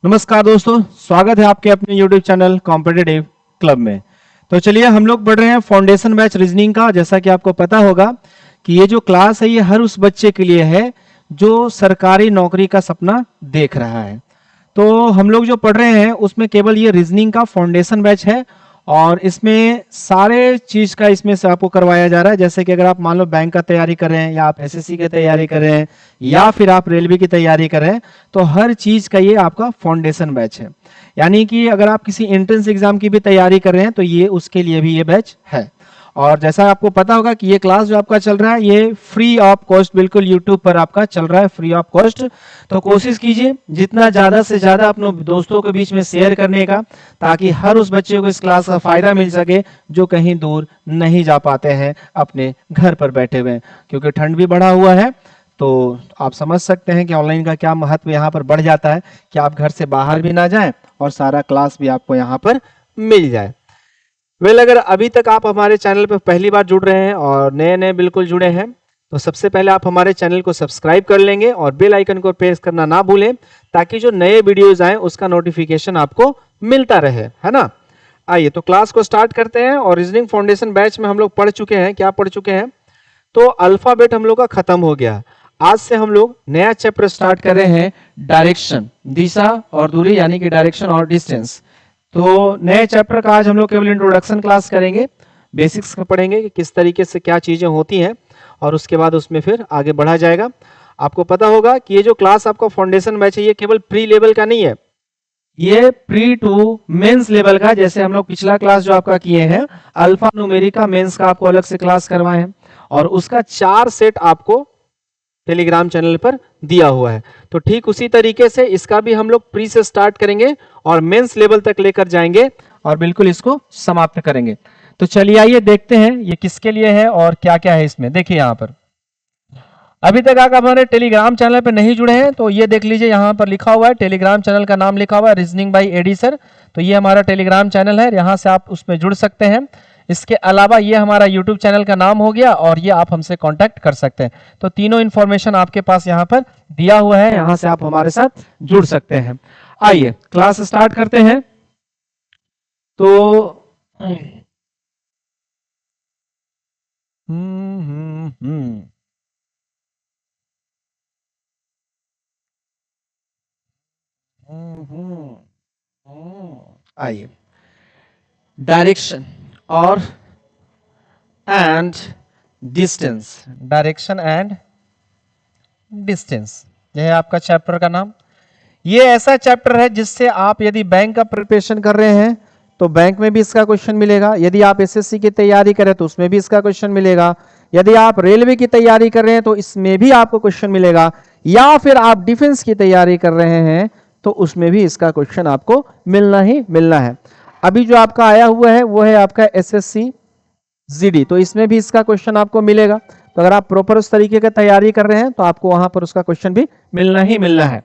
नमस्कार दोस्तों, स्वागत है आपके अपने YouTube चैनल कॉम्पिटिटिव क्लब में। तो चलिए हम लोग पढ़ रहे हैं फाउंडेशन बैच रीजनिंग का। जैसा कि आपको पता होगा कि ये जो क्लास है ये हर उस बच्चे के लिए है जो सरकारी नौकरी का सपना देख रहा है। तो हम लोग जो पढ़ रहे हैं उसमें केवल ये रीजनिंग का फाउंडेशन बैच है और इसमें सारे चीज का इसमें से आपको करवाया जा रहा है। जैसे कि अगर आप मान लो बैंक का तैयारी कर रहे हैं या आप एसएससी की तैयारी कर रहे हैं या फिर आप रेलवे की तैयारी कर रहे हैं, तो हर चीज का ये आपका फाउंडेशन बैच है। यानी कि अगर आप किसी एंट्रेंस एग्जाम की भी तैयारी कर रहे हैं तो ये उसके लिए भी ये बैच है। और जैसा आपको पता होगा कि ये क्लास जो आपका चल रहा है ये फ्री ऑफ कॉस्ट बिल्कुल यूट्यूब पर आपका चल रहा है, फ्री ऑफ कॉस्ट। तो कोशिश कीजिए जितना ज्यादा से ज्यादा अपने दोस्तों के बीच में शेयर करने का, ताकि हर उस बच्चे को इस क्लास का फायदा मिल सके जो कहीं दूर नहीं जा पाते हैं अपने घर पर बैठे हुए। क्योंकि ठंड भी बढ़ा हुआ है तो आप समझ सकते हैं कि ऑनलाइन का क्या महत्व यहाँ पर बढ़ जाता है कि आप घर से बाहर भी ना जाएं और सारा क्लास भी आपको यहाँ पर मिल जाए। अगर अभी तक आप हमारे चैनल पर पहली बार जुड़ रहे हैं और नए नए बिल्कुल जुड़े हैं तो सबसे पहले आप हमारे चैनल को सब्सक्राइब कर लेंगे और बेल आइकन को प्रेस करना ना भूलें, ताकि जो नए वीडियोज आए उसका नोटिफिकेशन आपको मिलता रहे, है ना। आइए तो क्लास को स्टार्ट करते हैं। और रीजनिंग फाउंडेशन बैच में हम लोग पढ़ चुके हैं, क्या पढ़ चुके हैं, तो अल्फाबेट हम लोग का खत्म हो गया। आज से हम लोग नया चैप्टर स्टार्ट कर रहे हैं, डायरेक्शन, दिशा और दूरी, यानी कि डायरेक्शन और डिस्टेंस। तो नए चैप्टर का आज हम लोग केवल इंट्रोडक्शन क्लास करेंगे, बेसिक्स पढ़ेंगे कि किस तरीके से क्या चीजें होती हैं और उसके बाद उसमें फिर आगे बढ़ा जाएगा। आपको पता होगा कि ये जो क्लास आपका फाउंडेशन बैच है ये केवल प्री लेवल का नहीं है, ये प्री टू मेंस लेवल का। जैसे हम लोग पिछला क्लास जो आपका किए हैं अल्फा न्यूमेरिक का मेंस का आपको अलग से क्लास करवाए हैं और उसका 4 सेट आपको टेलीग्राम चैनल पर दिया हुआ है। तो ठीक उसी तरीके से इसका भी हम लोग प्री से स्टार्ट करेंगे और मेंस लेवल तक लेकर जाएंगे और बिल्कुल इसको समाप्त करेंगे। तो चलिए आइए देखते हैं ये किसके लिए है और क्या क्या है इसमें। देखिए यहाँ पर अभी तक आप हमारे टेलीग्राम चैनल पर नहीं जुड़े हैं तो ये देख लीजिए, यहाँ पर लिखा हुआ है टेलीग्राम चैनल का नाम लिखा हुआ है रीजनिंग बाय एडी सर। तो ये हमारा टेलीग्राम चैनल है, यहाँ से आप उसमें जुड़ सकते हैं। इसके अलावा ये हमारा यूट्यूब चैनल का नाम हो गया और ये आप हमसे कांटेक्ट कर सकते हैं। तो तीनों इन्फॉर्मेशन आपके पास यहाँ पर दिया हुआ है, यहाँ से आप हमारे साथ जुड़ सकते हैं। आइए क्लास स्टार्ट करते हैं। तो आइए डायरेक्शन और and distance, direction and distance, यह है आपका चैप्टर का नाम। ये ऐसा चैप्टर है जिससे आप यदि बैंक का प्रिपरेशन कर रहे हैं तो बैंक में भी इसका क्वेश्चन मिलेगा, यदि आप एसएससी की तैयारी करें तो उसमें भी इसका क्वेश्चन मिलेगा, यदि आप रेलवे की तैयारी कर रहे हैं तो इसमें भी आपको क्वेश्चन मिलेगा, या फिर आप डिफेंस की तैयारी कर रहे हैं तो उसमें भी इसका क्वेश्चन आपको मिलना ही मिलना है। अभी जो आपका आया हुआ है वो है आपका एसएससी जीडी, तो इसमें भी इसका क्वेश्चन आपको मिलेगा। तो अगर आप प्रॉपर उस तरीके की तैयारी कर रहे हैं तो आपको वहां पर उसका क्वेश्चन भी मिलना ही मिलना है।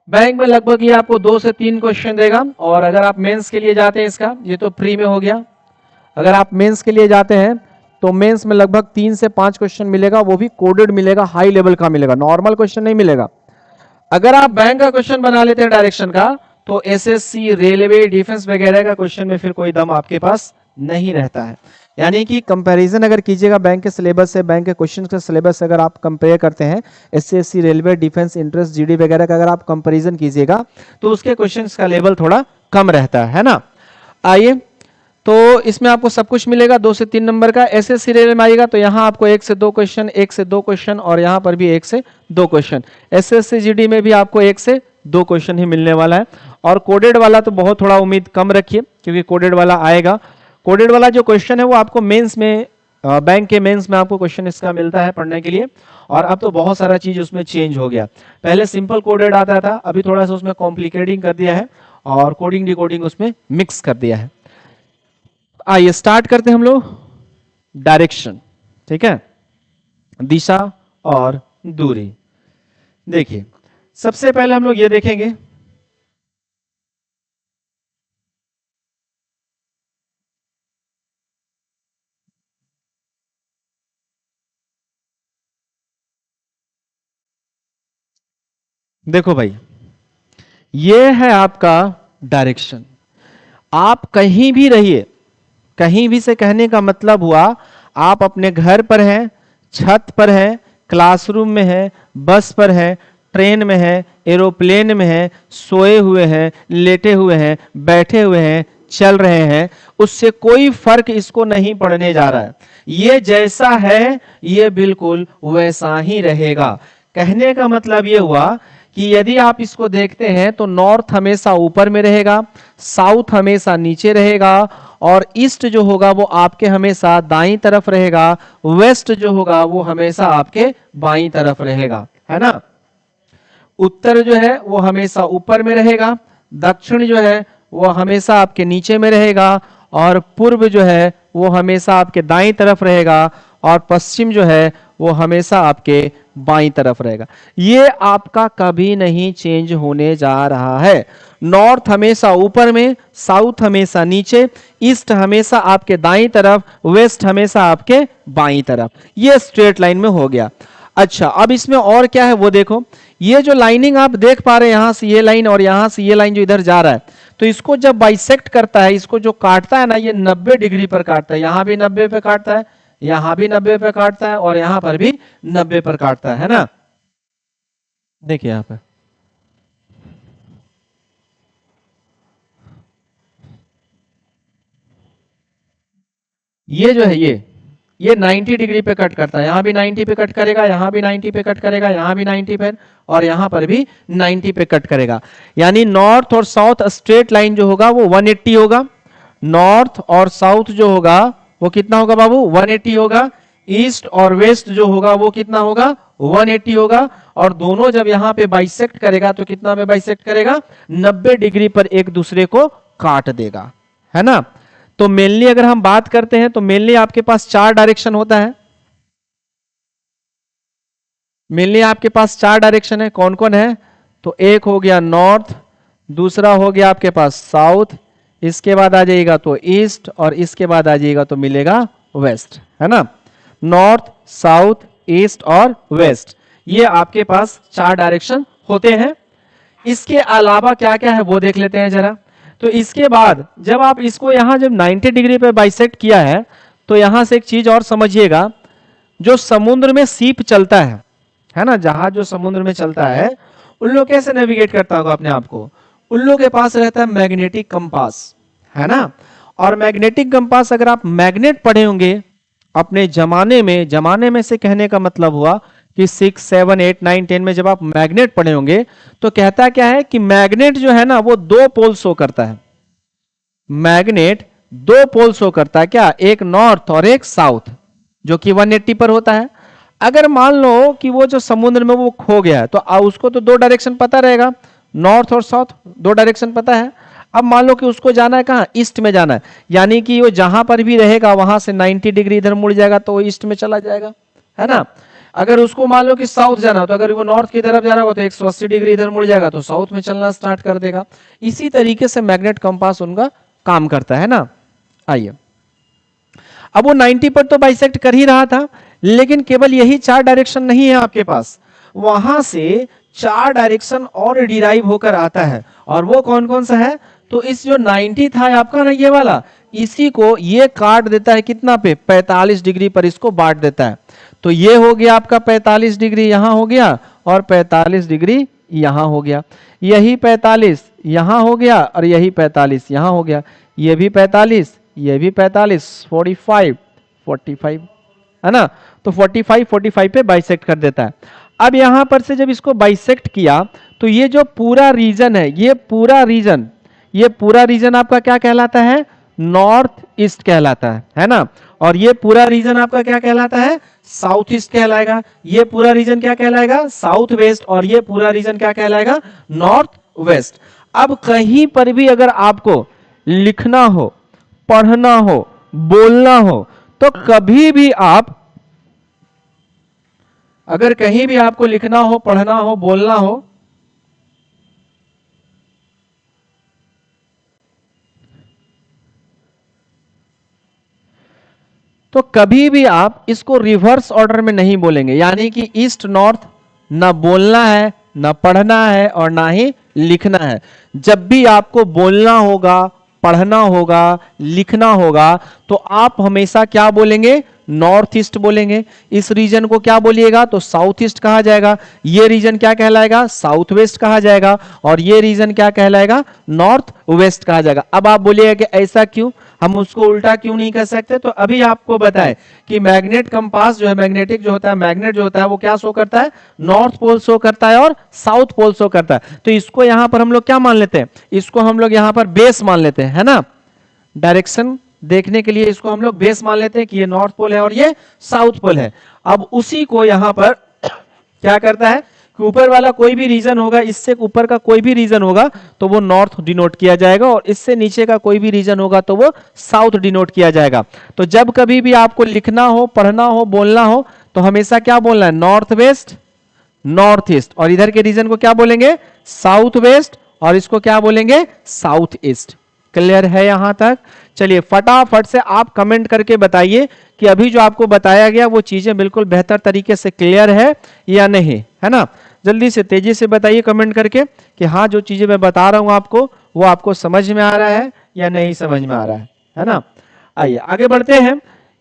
बैंक में लगभग ये आपको 2 से 3 क्वेश्चन देगा। और अगर आप मेंस के लिए जाते हैं, इसका ये तो प्री में हो गया, अगर आप मेंस के लिए जाते हैं तो मेंस में लगभग 3 से 5 क्वेश्चन मिलेगा, वो भी कोडेड मिलेगा, हाई लेवल का मिलेगा, नॉर्मल क्वेश्चन नहीं मिलेगा। अगर आप बैंक का क्वेश्चन बना लेते हैं डायरेक्शन का तो एसएससी, रेलवे, डिफेंस वगैरह का क्वेश्चन में फिर कोई दम आपके पास नहीं रहता है। यानी कि कंपैरिजन अगर कीजिएगा बैंक के सिलेबस से, बैंक के क्वेश्चन के सिलेबस से अगर आप कंपेयर करते हैं SSC, railway, defence, entrance, GD वगैरह का अगर आप कंपैरिजन कीजिएगा तो उसके क्वेश्चंस का लेवल थोड़ा कम रहता है ना। आइए तो इसमें आपको सब कुछ मिलेगा 2 से 3 नंबर का। एसएससी रेलवे में आएगा तो यहाँ आपको 1 से 2 क्वेश्चन, 1 से 2 क्वेश्चन और यहाँ पर भी 1 से 2 क्वेश्चन। एसएससी जीडी में भी आपको 1 से 2 क्वेश्चन ही मिलने वाला है। और कोडेड वाला तो बहुत थोड़ा उम्मीद कम रखिए क्योंकि कोडेड वाला आएगा। कोडेड वाला जो क्वेश्चन है वो आपको मेंस में, बैंक के मेंस में आपको क्वेश्चन इसका मिलता है पढ़ने के लिए। और अब तो बहुत सारा चीज उसमें चेंज हो गया, पहले सिंपल कोडेड आता था, अभी थोड़ा सा उसमें कॉम्प्लिकेटिंग कर दिया है और कोडिंग डिकोडिंग उसमें मिक्स कर दिया है। आइए स्टार्ट करते हैं हम लोग डायरेक्शन, ठीक है, दिशा और दूरी। देखिए सबसे पहले हम लोग ये देखेंगे देखो भाई ये है आपका डायरेक्शन। आप कहीं भी रहिए, कहीं भी से कहने का मतलब हुआ आप अपने घर पर हैं, छत पर हैं, क्लासरूम में हैं, बस पर हैं, ट्रेन में हैं, एरोप्लेन में हैं, सोए हुए हैं, लेटे हुए हैं, बैठे हुए हैं, चल रहे हैं, उससे कोई फर्क इसको नहीं पड़ने जा रहा है। ये जैसा है ये बिल्कुल वैसा ही रहेगा। कहने का मतलब ये हुआ कि यदि आप इसको देखते हैं तो नॉर्थ हमेशा ऊपर में रहेगा, साउथ हमेशा नीचे रहेगा, और ईस्ट जो होगा वो आपके हमेशा दाईं तरफ रहेगा, वेस्ट जो होगा वो हमेशा आपके बाईं तरफ रहेगा, है ना। उत्तर जो है वो हमेशा ऊपर में रहेगा, दक्षिण जो है वो हमेशा आपके नीचे में रहेगा, और पूर्व जो है वो हमेशा आपके दाईं तरफ रहेगा, और पश्चिम जो है वो हमेशा आपके बाईं तरफ रहेगा। ये आपका कभी नहीं चेंज होने जा रहा है। नॉर्थ हमेशा ऊपर में, साउथ हमेशा नीचे, ईस्ट हमेशा आपके दाईं तरफ, वेस्ट हमेशा आपके बाईं तरफ। ये स्ट्रेट लाइन में हो गया। अच्छा, अब इसमें और क्या है वो देखो। ये जो लाइनिंग आप देख पा रहे हैं, यहां से ये लाइन और यहां से ये लाइन जो इधर जा रहा है, तो इसको जब बाइसेक्ट करता है, इसको जो काटता है ना, ये 90 डिग्री पर काटता है। यहां भी 90 पे काटता है, यहां भी 90 पे काटता है, और यहां पर भी 90 पर काटता है ना। देखिए यहां पर ये जो है ये 90 डिग्री पे कट करता है। यहां भी 90 पे कट करेगा, यहां भी 90 पे कट करेगा, यहां भी 90 पे, और यहां पर भी 90 पे कट करेगा। यानी नॉर्थ और साउथ स्ट्रेट लाइन जो होगा वो 180 होगा। नॉर्थ और साउथ जो होगा वो कितना होगा बाबू? 180 होगा। ईस्ट और वेस्ट जो होगा वो कितना होगा? 180 होगा। और दोनों जब यहां पे बाइसेक्ट करेगा तो कितना में बाइसेक्ट करेगा? 90 डिग्री पर एक दूसरे को काट देगा, है ना। तो मेनली अगर हम बात करते हैं तो मेनली आपके पास 4 डायरेक्शन होता है। मेनली आपके पास 4 डायरेक्शन है। कौन कौन है? तो एक हो गया नॉर्थ, दूसरा हो गया आपके पास साउथ, इसके बाद आ जाएगा तो ईस्ट, और इसके बाद आ जाएगा तो मिलेगा वेस्ट, है ना। नॉर्थ, साउथ, ईस्ट और वेस्ट, ये आपके पास 4 डायरेक्शन होते हैं। इसके अलावा क्या क्या है वो देख लेते हैं जरा। तो इसके बाद जब आप इसको यहां जब 90 डिग्री पे बाइसेक्ट किया है, तो यहां से एक चीज और समझिएगा। जो समुद्र में सीप चलता है ना, जहाज जो समुद्र में चलता है, उन लोग कैसे नेविगेट करता होगा अपने आप को? उन लोग के पास रहता है मैग्नेटिक कंपास, है ना। और मैग्नेटिक कंपास अगर आप मैग्नेट पढ़े होंगे अपने जमाने में से कहने का मतलब हुआ कि 6, 7, 8, 9, 10 में जब आप मैग्नेट पढ़े होंगे, तो कहता क्या है कि मैग्नेट जो है ना वो 2 पोल शो करता है। मैग्नेट 2 पोल शो करता है, क्या? एक नॉर्थ और एक साउथ, जो कि 180 पर होता है। अगर मान लो कि वो जो समुद्र में वो खो गया है, तो उसको तो 2 डायरेक्शन पता रहेगा, नॉर्थ और साउथ 2 डायरेक्शन पता है। अब मान लो कि उसको जाना है कहाँ? ईस्ट में जाना है, यानी कि वो जहां पर भी रहेगा वहां से 90 डिग्री इधर मुड़ जाएगा तो वो ईस्ट में चला जाएगा, है ना। अगर उसको मान लो कि साउथ जाना, तो अगर वो नॉर्थ की तरफ जा रहा हो तो 180 डिग्री इधर मुड़ जाएगा तो साउथ में चलना स्टार्ट कर देगा। इसी तरीके से मैग्नेट कंपास उनका काम करता है ना। आइए, अब वो 90 पर तो बाइसेक्ट कर ही रहा था, लेकिन केवल यही 4 डायरेक्शन नहीं है आपके पास, वहां से 4 डायरेक्शन और डिराइव होकर आता है। और वो कौन कौन सा है? तो इस जो 90 था आपका ना, ये वाला, इसी को ये काट देता है कितना पे? 45 डिग्री पर इसको बांट देता है। तो ये हो गया आपका 45 डिग्री यहां हो गया, और 45 डिग्री यहां हो गया। यही 45 यहां हो गया, और यही 45 यहां हो गया। ये भी 45, ये भी 45, 45, 45, है ना। तो 45, 45 पे बाइसेक्ट कर देता है। अब यहां पर से जब इसको बाइसेक्ट किया, तो ये जो पूरा रीजन है, ये पूरा रीजन आपका क्या कहलाता है? नॉर्थ ईस्ट कहलाता है ना। और ये पूरा रीजन आपका क्या कहलाता है? साउथ ईस्ट कहलाएगा। ये पूरा रीजन क्या कहलाएगा? South west. और ये पूरा रीजन क्या कहलाएगा? North west. अब कहीं पर भी अगर आपको लिखना हो, पढ़ना हो, बोलना हो, तो कभी भी आप, अगर कहीं भी आपको लिखना हो, पढ़ना हो, बोलना हो, तो कभी भी आप इसको रिवर्स ऑर्डर में नहीं बोलेंगे। यानी कि ईस्ट नॉर्थ ना बोलना है ना पढ़ना है और ना ही लिखना है। जब भी आपको बोलना होगा, पढ़ना होगा, लिखना होगा, तो आप हमेशा क्या बोलेंगे? नॉर्थ ईस्ट बोलेंगे। इस रीजन को क्या बोलिएगा? तो साउथ ईस्ट कहा जाएगा। ये रीजन क्या कहलाएगा? साउथ वेस्ट कहा जाएगा। और ये रीजन क्या कहलाएगा? नॉर्थ वेस्ट कहा जाएगा। अब आप बोलिएगा कि ऐसा क्यों, हम उसको उल्टा क्यों नहीं कर सकते? तो अभी आपको बताएं कि मैग्नेट कंपास जो है, मैग्नेटिक जो होता है, मैग्नेट जो होता है वो क्या शो करता है? नॉर्थ पोल शो करता है और साउथ पोल शो करता है। तो इसको यहां पर हम लोग क्या मान लेते हैं? इसको हम लोग यहां पर बेस मान लेते हैं, है ना। डायरेक्शन देखने के लिए इसको हम लोग बेस मान लेते हैं कि ये नॉर्थ पोल है और ये साउथ पोल है। अब उसी को यहां पर क्या करता है कि ऊपर वाला कोई भी रीजन होगा, इससे ऊपर का कोई भी रीजन होगा तो वो नॉर्थ डिनोट किया जाएगा, और इससे नीचे का कोई भी रीजन होगा तो वो साउथ डिनोट किया जाएगा। तो जब कभी भी आपको लिखना हो, पढ़ना हो, बोलना हो, तो हमेशा क्या बोलना है? North west, north east. और इधर के रीजन को क्या बोलेंगे? South west. और इसको क्या बोलेंगे? South east. क्लियर है यहां तक? चलिए फटाफट से आप कमेंट करके बताइए कि अभी जो आपको बताया गया वो चीजें बिल्कुल बेहतर तरीके से क्लियर है या नहीं, है ना। जल्दी से तेजी से बताइए कमेंट करके कि हाँ, जो चीजें मैं बता रहा हूं आपको वो आपको समझ में आ रहा है या नहीं समझ में आ रहा है ना। आइए आगे बढ़ते हैं।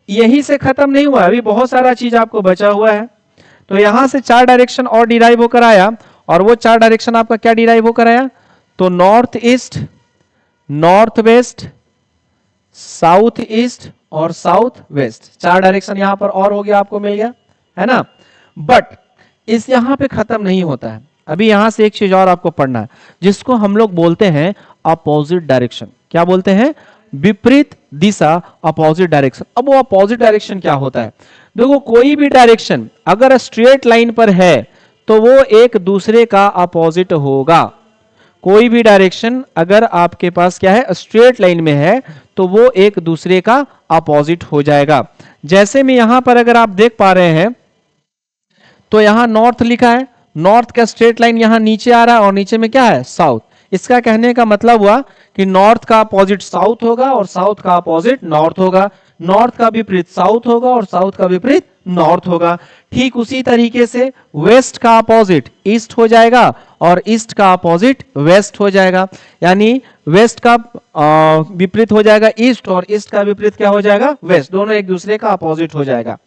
यही से खत्म नहीं हुआ, अभी बहुत सारा चीज आपको बचा हुआ है। तो यहां से 4 डायरेक्शन और डिराइव होकर आया, और वो 4 डायरेक्शन आपका क्या डिराइव होकर आया? तो north east, north west, south east और साउथ वेस्ट। 4 डायरेक्शन यहां पर और हो गया, आपको मिल गया, है ना। बट इस यहां पे खत्म नहीं होता है, अभी यहां से एक चीज और आपको पढ़ना है, जिसको हम लोग बोलते हैं अपोजिट डायरेक्शन। क्या बोलते हैं? विपरीत दिशा, अपोजिट डायरेक्शन। अब वो अपोजिट डायरेक्शन क्या होता है? देखो, कोई भी डायरेक्शन अगर स्ट्रेट लाइन पर है तो वो एक दूसरे का अपोजिट होगा। कोई भी डायरेक्शन अगर आपके पास क्या है? स्ट्रेट लाइन में है तो वो एक दूसरे का अपोजिट हो जाएगा। जैसे में यहां पर अगर आप देख पा रहे हैं तो यहां नॉर्थ लिखा है, नॉर्थ का स्ट्रेट लाइन यहां नीचे आ रहा है और नीचे में क्या है? साउथ। इसका कहने का मतलब हुआ कि नॉर्थ का अपोजिट साउथ होगा और साउथ का अपोजिट नॉर्थ होगा, नॉर्थ का विपरीत साउथ होगा और साउथ का विपरीत नॉर्थ होगा। ठीक उसी तरीके से वेस्ट का अपोजिट ईस्ट हो जाएगा और ईस्ट का अपोजिट वेस्ट हो जाएगा, यानी वेस्ट का विपरीत हो जाएगा ईस्ट और ईस्ट का विपरीत क्या हो जाएगा? वेस्ट। दोनों एक दूसरे का अपोजिट हो जाएगा।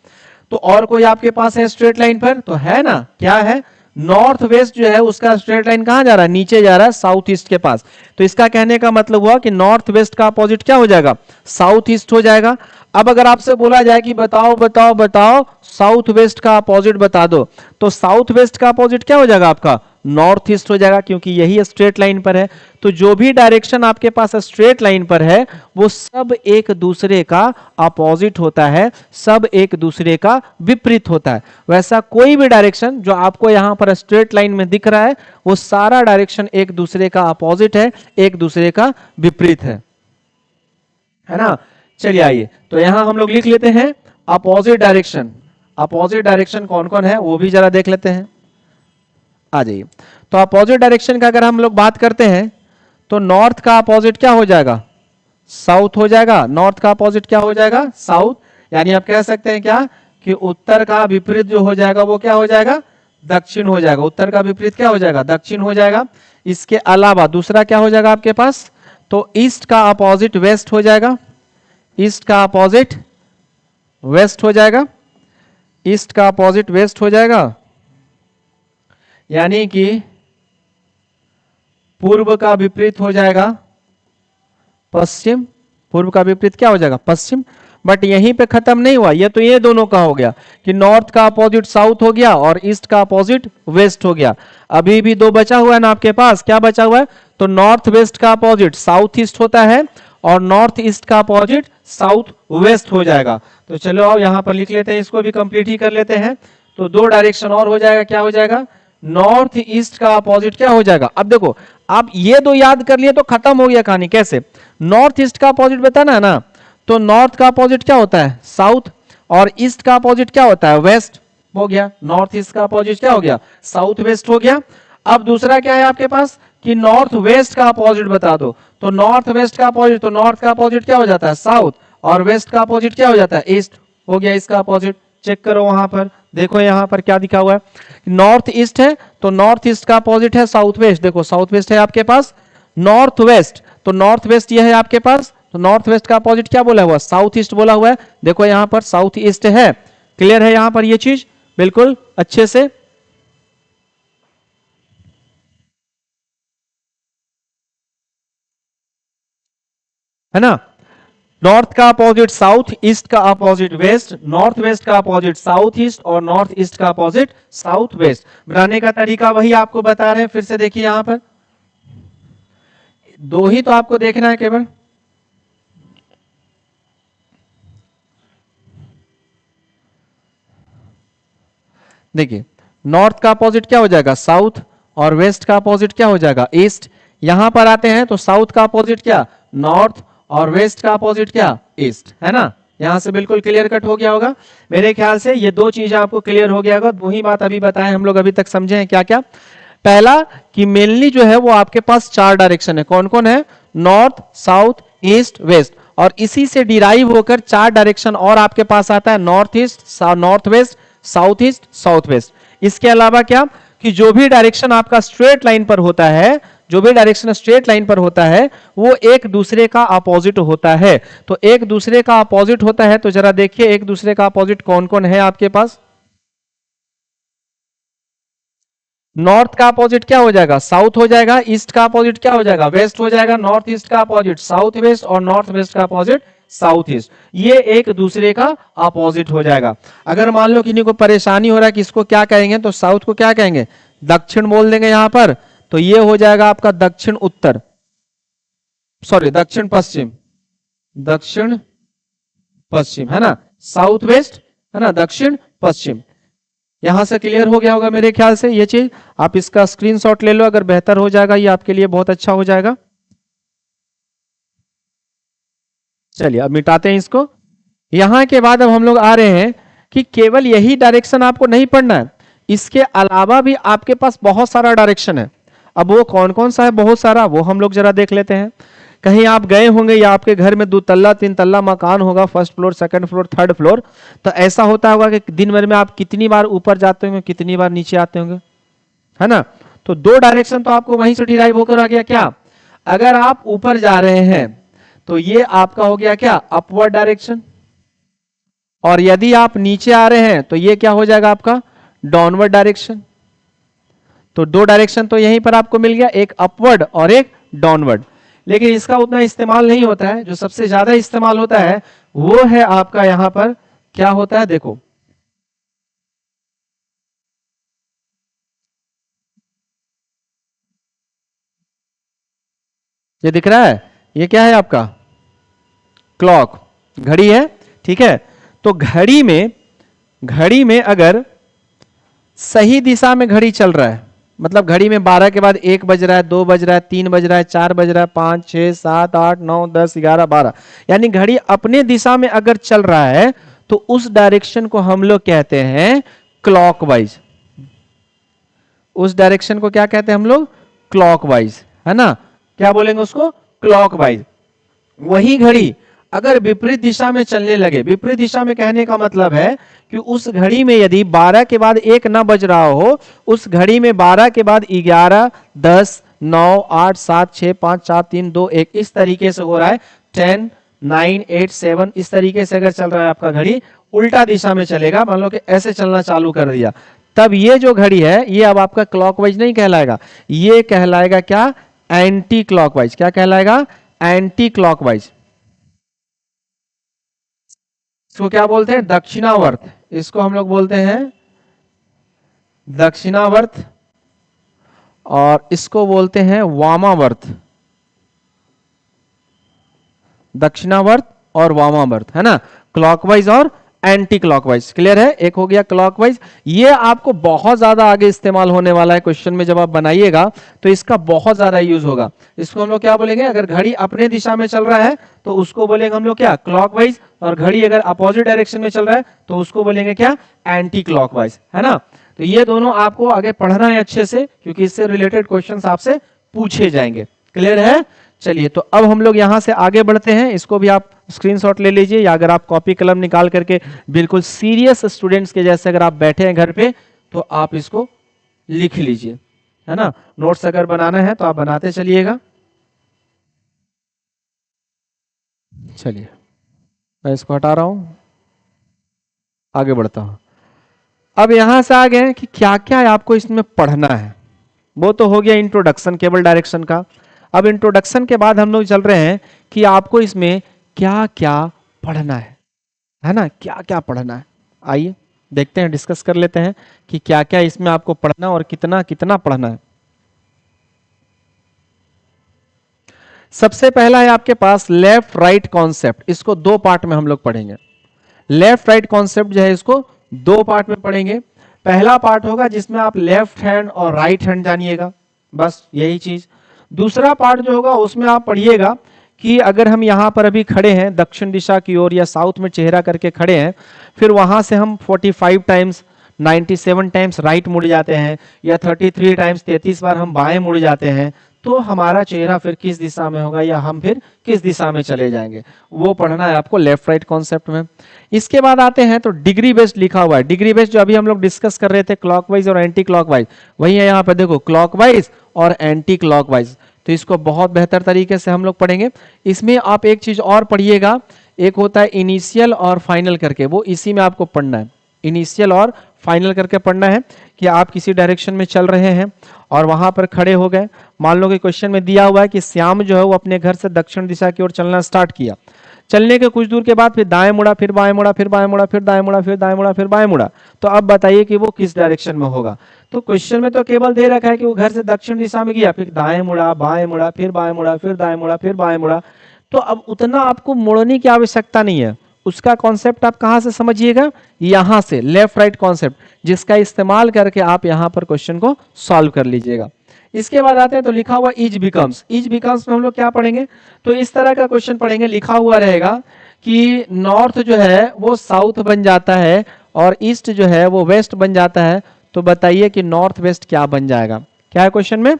तो और कोई आपके पास है स्ट्रेट लाइन पर? तो है ना, क्या है? नॉर्थ वेस्ट जो है उसका स्ट्रेट लाइन कहां जा रहा है? नीचे जा रहा है, साउथ ईस्ट के पास। तो इसका कहने का मतलब हुआ कि नॉर्थ वेस्ट का अपोजिट क्या हो जाएगा? साउथ ईस्ट हो जाएगा। अब अगर आपसे बोला जाए कि बताओ बताओ बताओ साउथ वेस्ट का अपोजिट बता दो, तो साउथ वेस्ट का अपोजिट क्या हो जाएगा आपका? नॉर्थ ईस्ट हो जाएगा, क्योंकि यही स्ट्रेट लाइन पर है। तो जो भी डायरेक्शन आपके पास स्ट्रेट लाइन पर है वो सब एक दूसरे का अपोजिट होता है, सब एक दूसरे का विपरीत होता है। वैसा कोई भी डायरेक्शन जो आपको यहां पर स्ट्रेट लाइन में दिख रहा है वो सारा डायरेक्शन एक दूसरे का अपोजिट है, एक दूसरे का विपरीत है ना। चलिए आइए, तो यहां हम लोग लिख लेते हैं अपोजिट डायरेक्शन। अपोजिट डायरेक्शन कौन कौन है वो भी जरा देख लेते हैं, आ जाइए। तो अपोजिट डायरेक्शन का अगर हम लोग बात करते हैं तो नॉर्थ का अपोजिट क्या हो जाएगा? साउथ हो जाएगा। नॉर्थ का अपोजिट क्या हो जाएगा? साउथ। यानी आप कह सकते हैं क्या कि उत्तर का विपरीत जो हो जाएगा वो क्या हो जाएगा? दक्षिण हो जाएगा। उत्तर का विपरीत क्या हो जाएगा? दक्षिण हो जाएगा। इसके अलावा दूसरा क्या हो जाएगा आपके पास? तो ईस्ट का अपोजिट वेस्ट हो जाएगा, ईस्ट का अपोजिट वेस्ट हो जाएगा, ईस्ट का अपोजिट वेस्ट हो जाएगा, यानी कि पूर्व का विपरीत हो जाएगा पश्चिम। पूर्व का विपरीत क्या हो जाएगा? पश्चिम। बट यहीं पे खत्म नहीं हुआ, ये तो ये दोनों का हो गया कि नॉर्थ का अपोजिट साउथ हो गया और ईस्ट का अपोजिट वेस्ट हो गया। अभी भी 2 बचा हुआ है ना आपके पास। क्या बचा हुआ है? तो नॉर्थ वेस्ट का अपोजिट साउथ ईस्ट होता है और नॉर्थ ईस्ट का अपोजिट साउथ वेस्ट हो जाएगा। तो चलो अब यहां पर लिख लेते हैं, इसको भी कंप्लीट ही कर लेते हैं। तो 2 डायरेक्शन और हो जाएगा। क्या हो जाएगा? नॉर्थ ईस्ट का अपोजिट क्या हो जाएगा? अब देखो, आप ये 2 याद कर लिए तो खत्म हो गया कहानी। कैसे? नॉर्थ ईस्ट का अपोजिट बताना है ना, तो नॉर्थ का अपोजिट क्या होता है? साउथ, और ईस्ट का अपोजिट क्या होता है? वेस्ट हो गया। नॉर्थ ईस्ट का अपोजिट क्या हो गया? साउथ वेस्ट हो गया। अब दूसरा क्या है आपके पास कि नॉर्थ वेस्ट का अपोजिट बता दो, तो नॉर्थ वेस्ट का अपोजिट, तो नॉर्थ का अपोजिट क्या हो जाता है? साउथ, और वेस्ट का अपोजिट क्या हो जाता है? ईस्ट हो गया इसका अपोजिट। चेक करो वहां पर, देखो यहां पर क्या दिखा हुआ है, नॉर्थ ईस्ट है तो नॉर्थ ईस्ट का अपोजिट है साउथ वेस्ट, देखो साउथ वेस्ट है आपके पास, नॉर्थ वेस्ट तो नॉर्थ वेस्ट ये है आपके पास, तो नॉर्थ वेस्ट का अपोजिट क्या बोला हुआ, साउथ ईस्ट बोला हुआ है, देखो यहां पर साउथ ईस्ट है, क्लियर है यहां पर ये चीज बिल्कुल अच्छे से, है ना। नॉर्थ का अपोजिट साउथ, ईस्ट का अपोजिट वेस्ट, नॉर्थ वेस्ट का अपोजिट साउथ ईस्ट और नॉर्थ ईस्ट का अपोजिट साउथ वेस्ट। बनाने का तरीका वही आपको बता रहे हैं, फिर से देखिए यहां पर दो ही तो आपको देखना है केवल, देखिए नॉर्थ का अपोजिट क्या हो जाएगा साउथ और वेस्ट का अपोजिट क्या हो जाएगा ईस्ट, यहां पर आते हैं तो साउथ का अपोजिट क्या नॉर्थ और वेस्ट का अपोजिट क्या ईस्ट, है ना। यहां से बिल्कुल क्लियर कट हो गया होगा मेरे ख्याल से, ये दो चीजें आपको क्लियर हो गया होगा, वही बात अभी बताएं हम लोग अभी तक समझे हैं क्या क्या। पहला कि मेनली जो है वो आपके पास चार डायरेक्शन है, कौन कौन है, नॉर्थ साउथ ईस्ट वेस्ट, और इसी से डिराइव होकर चार डायरेक्शन और आपके पास आता है, north east north west south east south west. इसके अलावा क्या कि जो भी डायरेक्शन आपका स्ट्रेट लाइन पर होता है, जो भी डायरेक्शन स्ट्रेट लाइन पर होता है वो एक दूसरे का अपोजिट होता है, तो एक दूसरे का अपोजिट होता है, तो जरा देखिए एक दूसरे का अपोजिट कौन कौन है आपके पास। नॉर्थ का अपोजिट क्या हो जाएगा साउथ हो जाएगा, ईस्ट का अपोजिट क्या हो जाएगा वेस्ट हो जाएगा, नॉर्थ ईस्ट का अपोजिट साउथ वेस्ट और नॉर्थ वेस्ट का अपोजिट साउथ ईस्ट, ये एक दूसरे का अपोजिट हो जाएगा। अगर मान लो किन्हीं को परेशानी हो रहा है कि इसको क्या कहेंगे, तो साउथ को क्या कहेंगे दक्षिण बोल देंगे यहां पर, तो ये हो जाएगा आपका दक्षिण उत्तर, सॉरी दक्षिण पश्चिम, दक्षिण पश्चिम, है ना, साउथ वेस्ट, है ना, दक्षिण पश्चिम। यहां से क्लियर हो गया होगा मेरे ख्याल से ये चीज, आप इसका स्क्रीनशॉट ले लो अगर बेहतर हो जाएगा, ये आपके लिए बहुत अच्छा हो जाएगा। चलिए अब मिटाते हैं इसको। यहां के बाद अब हम लोग आ रहे हैं कि केवल यही डायरेक्शन आपको नहीं पढ़ना है, इसके अलावा भी आपके पास बहुत सारा डायरेक्शन है। अब वो कौन कौन सा है बहुत सारा, वो हम लोग जरा देख लेते हैं। कहीं आप गए होंगे या आपके घर में 2 तल्ला 3 तल्ला मकान होगा, first floor second floor third floor, तो ऐसा होता होगा कि दिन भर में आप कितनी बार ऊपर जाते होंगे कितनी बार नीचे आते होंगे, है ना। तो दो डायरेक्शन तो आपको वहीं से डिराइव होकर आ गया क्या, अगर आप ऊपर जा रहे हैं तो ये आपका हो गया क्या अपवर्ड डायरेक्शन, और यदि आप नीचे आ रहे हैं तो ये क्या हो जाएगा आपका डाउनवर्ड डायरेक्शन। तो दो डायरेक्शन तो यहीं पर आपको मिल गया, एक अपवर्ड और एक डाउनवर्ड, लेकिन इसका उतना इस्तेमाल नहीं होता है, जो सबसे ज्यादा इस्तेमाल होता है वो है आपका यहां पर क्या होता है, देखो ये दिख रहा है, ये क्या है आपका क्लॉक, घड़ी है, ठीक है। तो घड़ी में अगर सही दिशा में घड़ी चल रहा है, मतलब घड़ी में 12 के बाद 1 बज रहा है, 2 बज रहा है, 3 बज रहा है, 4 बज रहा है, 5 6 7 8 9 10 11 12, यानी घड़ी अपने दिशा में अगर चल रहा है तो उस डायरेक्शन को हम लोग कहते हैं क्लॉकवाइज। उस डायरेक्शन को क्या कहते हैं हम लोग क्लॉकवाइज, है ना, क्या बोलेंगे उसको क्लॉकवाइज। वही घड़ी अगर विपरीत दिशा में चलने लगे, विपरीत दिशा में कहने का मतलब है कि उस घड़ी में यदि 12 के बाद 1 ना बज रहा हो, उस घड़ी में 12 के बाद 11 10 9 8 7 6 5 4 3 2 1 इस तरीके से हो रहा है, 10 9 8 7 इस तरीके से अगर चल रहा है आपका घड़ी, उल्टा दिशा में चलेगा, मान लो कि ऐसे चलना चालू कर दिया, तब ये जो घड़ी है ये अब आपका क्लॉकवाइज नहीं कहलाएगा, ये कहलाएगा क्या एंटी क्लॉकवाइज। क्या कहलाएगा एंटी क्लॉकवाइज। इसको क्या बोलते हैं दक्षिणावर्त, इसको हम लोग बोलते हैं दक्षिणावर्त, और इसको बोलते हैं वामावर्त, दक्षिणावर्त और वामावर्त, है ना, क्लॉकवाइज और एंटी क्लॉकवाइज। क्लियर है, एक हो गया क्लॉकवाइज, ये आपको बहुत ज्यादा आगे इस्तेमाल होने वाला है, क्वेश्चन में जब आप बनाइएगा तो इसका बहुत ज्यादा यूज होगा। इसको हम लोग क्या बोलेंगे, अगर घड़ी अपने दिशा में चल रहा है तो उसको बोलेंगे हम लोग क्या क्लॉकवाइज, और घड़ी अगर अपोजिट डायरेक्शन में चल रहा है तो उसको बोलेंगे क्या एंटी क्लॉकवाइज, है ना। तो ये दोनों आपको आगे पढ़ना है अच्छे से, क्योंकि इससे रिलेटेड क्वेश्चन आपसे पूछे जाएंगे। क्लियर है, चलिए, तो अब हम लोग यहां से आगे बढ़ते हैं। इसको भी आप स्क्रीनशॉट ले लीजिए, या अगर आप कॉपी कलम निकाल करके बिल्कुल सीरियस स्टूडेंट्स के जैसे अगर आप बैठे हैं घर पे, तो आप इसको लिख लीजिए, है ना। नोट्स अगर बनाना है तो आप बनाते चलिएगा। चलिए, मैं इसको हटा रहा हूं, आगे बढ़ता हूं। अब यहां से आ गए कि क्या क्या आपको इसमें पढ़ना है। वो तो हो गया इंट्रोडक्शन केबल डायरेक्शन का। अब इंट्रोडक्शन के बाद हम लोग चल रहे हैं कि आपको इसमें क्या क्या पढ़ना है ना, क्या क्या पढ़ना है। आइए देखते हैं, डिस्कस कर लेते हैं कि क्या क्या इसमें आपको पढ़ना और कितना कितना पढ़ना है। सबसे पहला है आपके पास लेफ्ट राइट कॉन्सेप्ट। इसको दो पार्ट में हम लोग पढ़ेंगे। लेफ्ट राइट कॉन्सेप्ट जो है इसको दो पार्ट में पढ़ेंगे। पहला पार्ट होगा जिसमें आप लेफ्ट हैंड और राइट हैंड जानिएगा, बस यही चीज। दूसरा पार्ट जो होगा उसमें आप पढ़िएगा कि अगर हम यहां पर अभी खड़े हैं दक्षिण दिशा की ओर या साउथ में चेहरा करके खड़े हैं, फिर वहां से हम 45 टाइम्स 97 टाइम्स राइट मुड़ जाते हैं, या 33 टाइम्स 33 बार हम बाएं मुड़ जाते हैं, तो हमारा चेहरा फिर किस दिशा में होगा या हम फिर किस दिशा में चले जाएंगे, वो पढ़ना है आपको लेफ्ट राइट कॉन्सेप्ट में। इसके बाद आते हैं तो डिग्री बेस्ड लिखा हुआ है। डिग्री बेस्ड जो अभी हम लोग डिस्कस कर रहे थे क्लॉकवाइज और एंटी क्लॉकवाइज, वही है यहाँ पे देखो, क्लॉकवाइज और एंटी क्लॉकवाइज। तो इसको बहुत बेहतर तरीके से हम लोग पढ़ेंगे। इसमें आप एक चीज और पढ़िएगा, एक होता है इनिशियल और फाइनल करके, वो इसी में आपको पढ़ना है। इनिशियल और फाइनल करके पढ़ना है कि आप किसी डायरेक्शन में चल रहे हैं और वहां पर खड़े हो गए। मान लो कि क्वेश्चन में दिया हुआ है कि श्याम जो है वो अपने घर से दक्षिण दिशा की ओर चलना स्टार्ट किया। चलने के कुछ दूर के बाद फिर दाएं मुड़ा, फिर बाएं मुड़ा, फिर बाएं मुड़ा, फिर दाएं मुड़ा, फिर दाएं मुड़ा, फिर बाएं मुड़ा। तो अब बताइए कि वो किस डायरेक्शन में होगा। तो क्वेश्चन में तो केवल दे रखा है कि वो घर से दक्षिण दिशा में गया, फिर दाएं मुड़ा, बाएं मुड़ा, फिर बाएं मुड़ा, फिर दाएं मुड़ा, फिर बाएं मुड़ा। तो अब उतना आपको मुड़ने की आवश्यकता नहीं है। उसका कॉन्सेप्ट आप कहां से समझिएगा, यहां से लेफ्ट राइट कॉन्सेप्ट, जिसका इस्तेमाल करके आप यहां पर क्वेश्चन को सॉल्व कर लीजिएगा। इसके बाद आते हैं तो लिखा हुआ इज बिकम्स। इज बिकम्स में हम लोग क्या पढ़ेंगे, तो इस तरह का क्वेश्चन पढ़ेंगे। लिखा हुआ रहेगा कि नॉर्थ जो है वो साउथ बन जाता है और ईस्ट जो है वो वेस्ट बन जाता है। तो बताइए कि नॉर्थ वेस्ट क्या बन जाएगा। क्या है क्वेश्चन में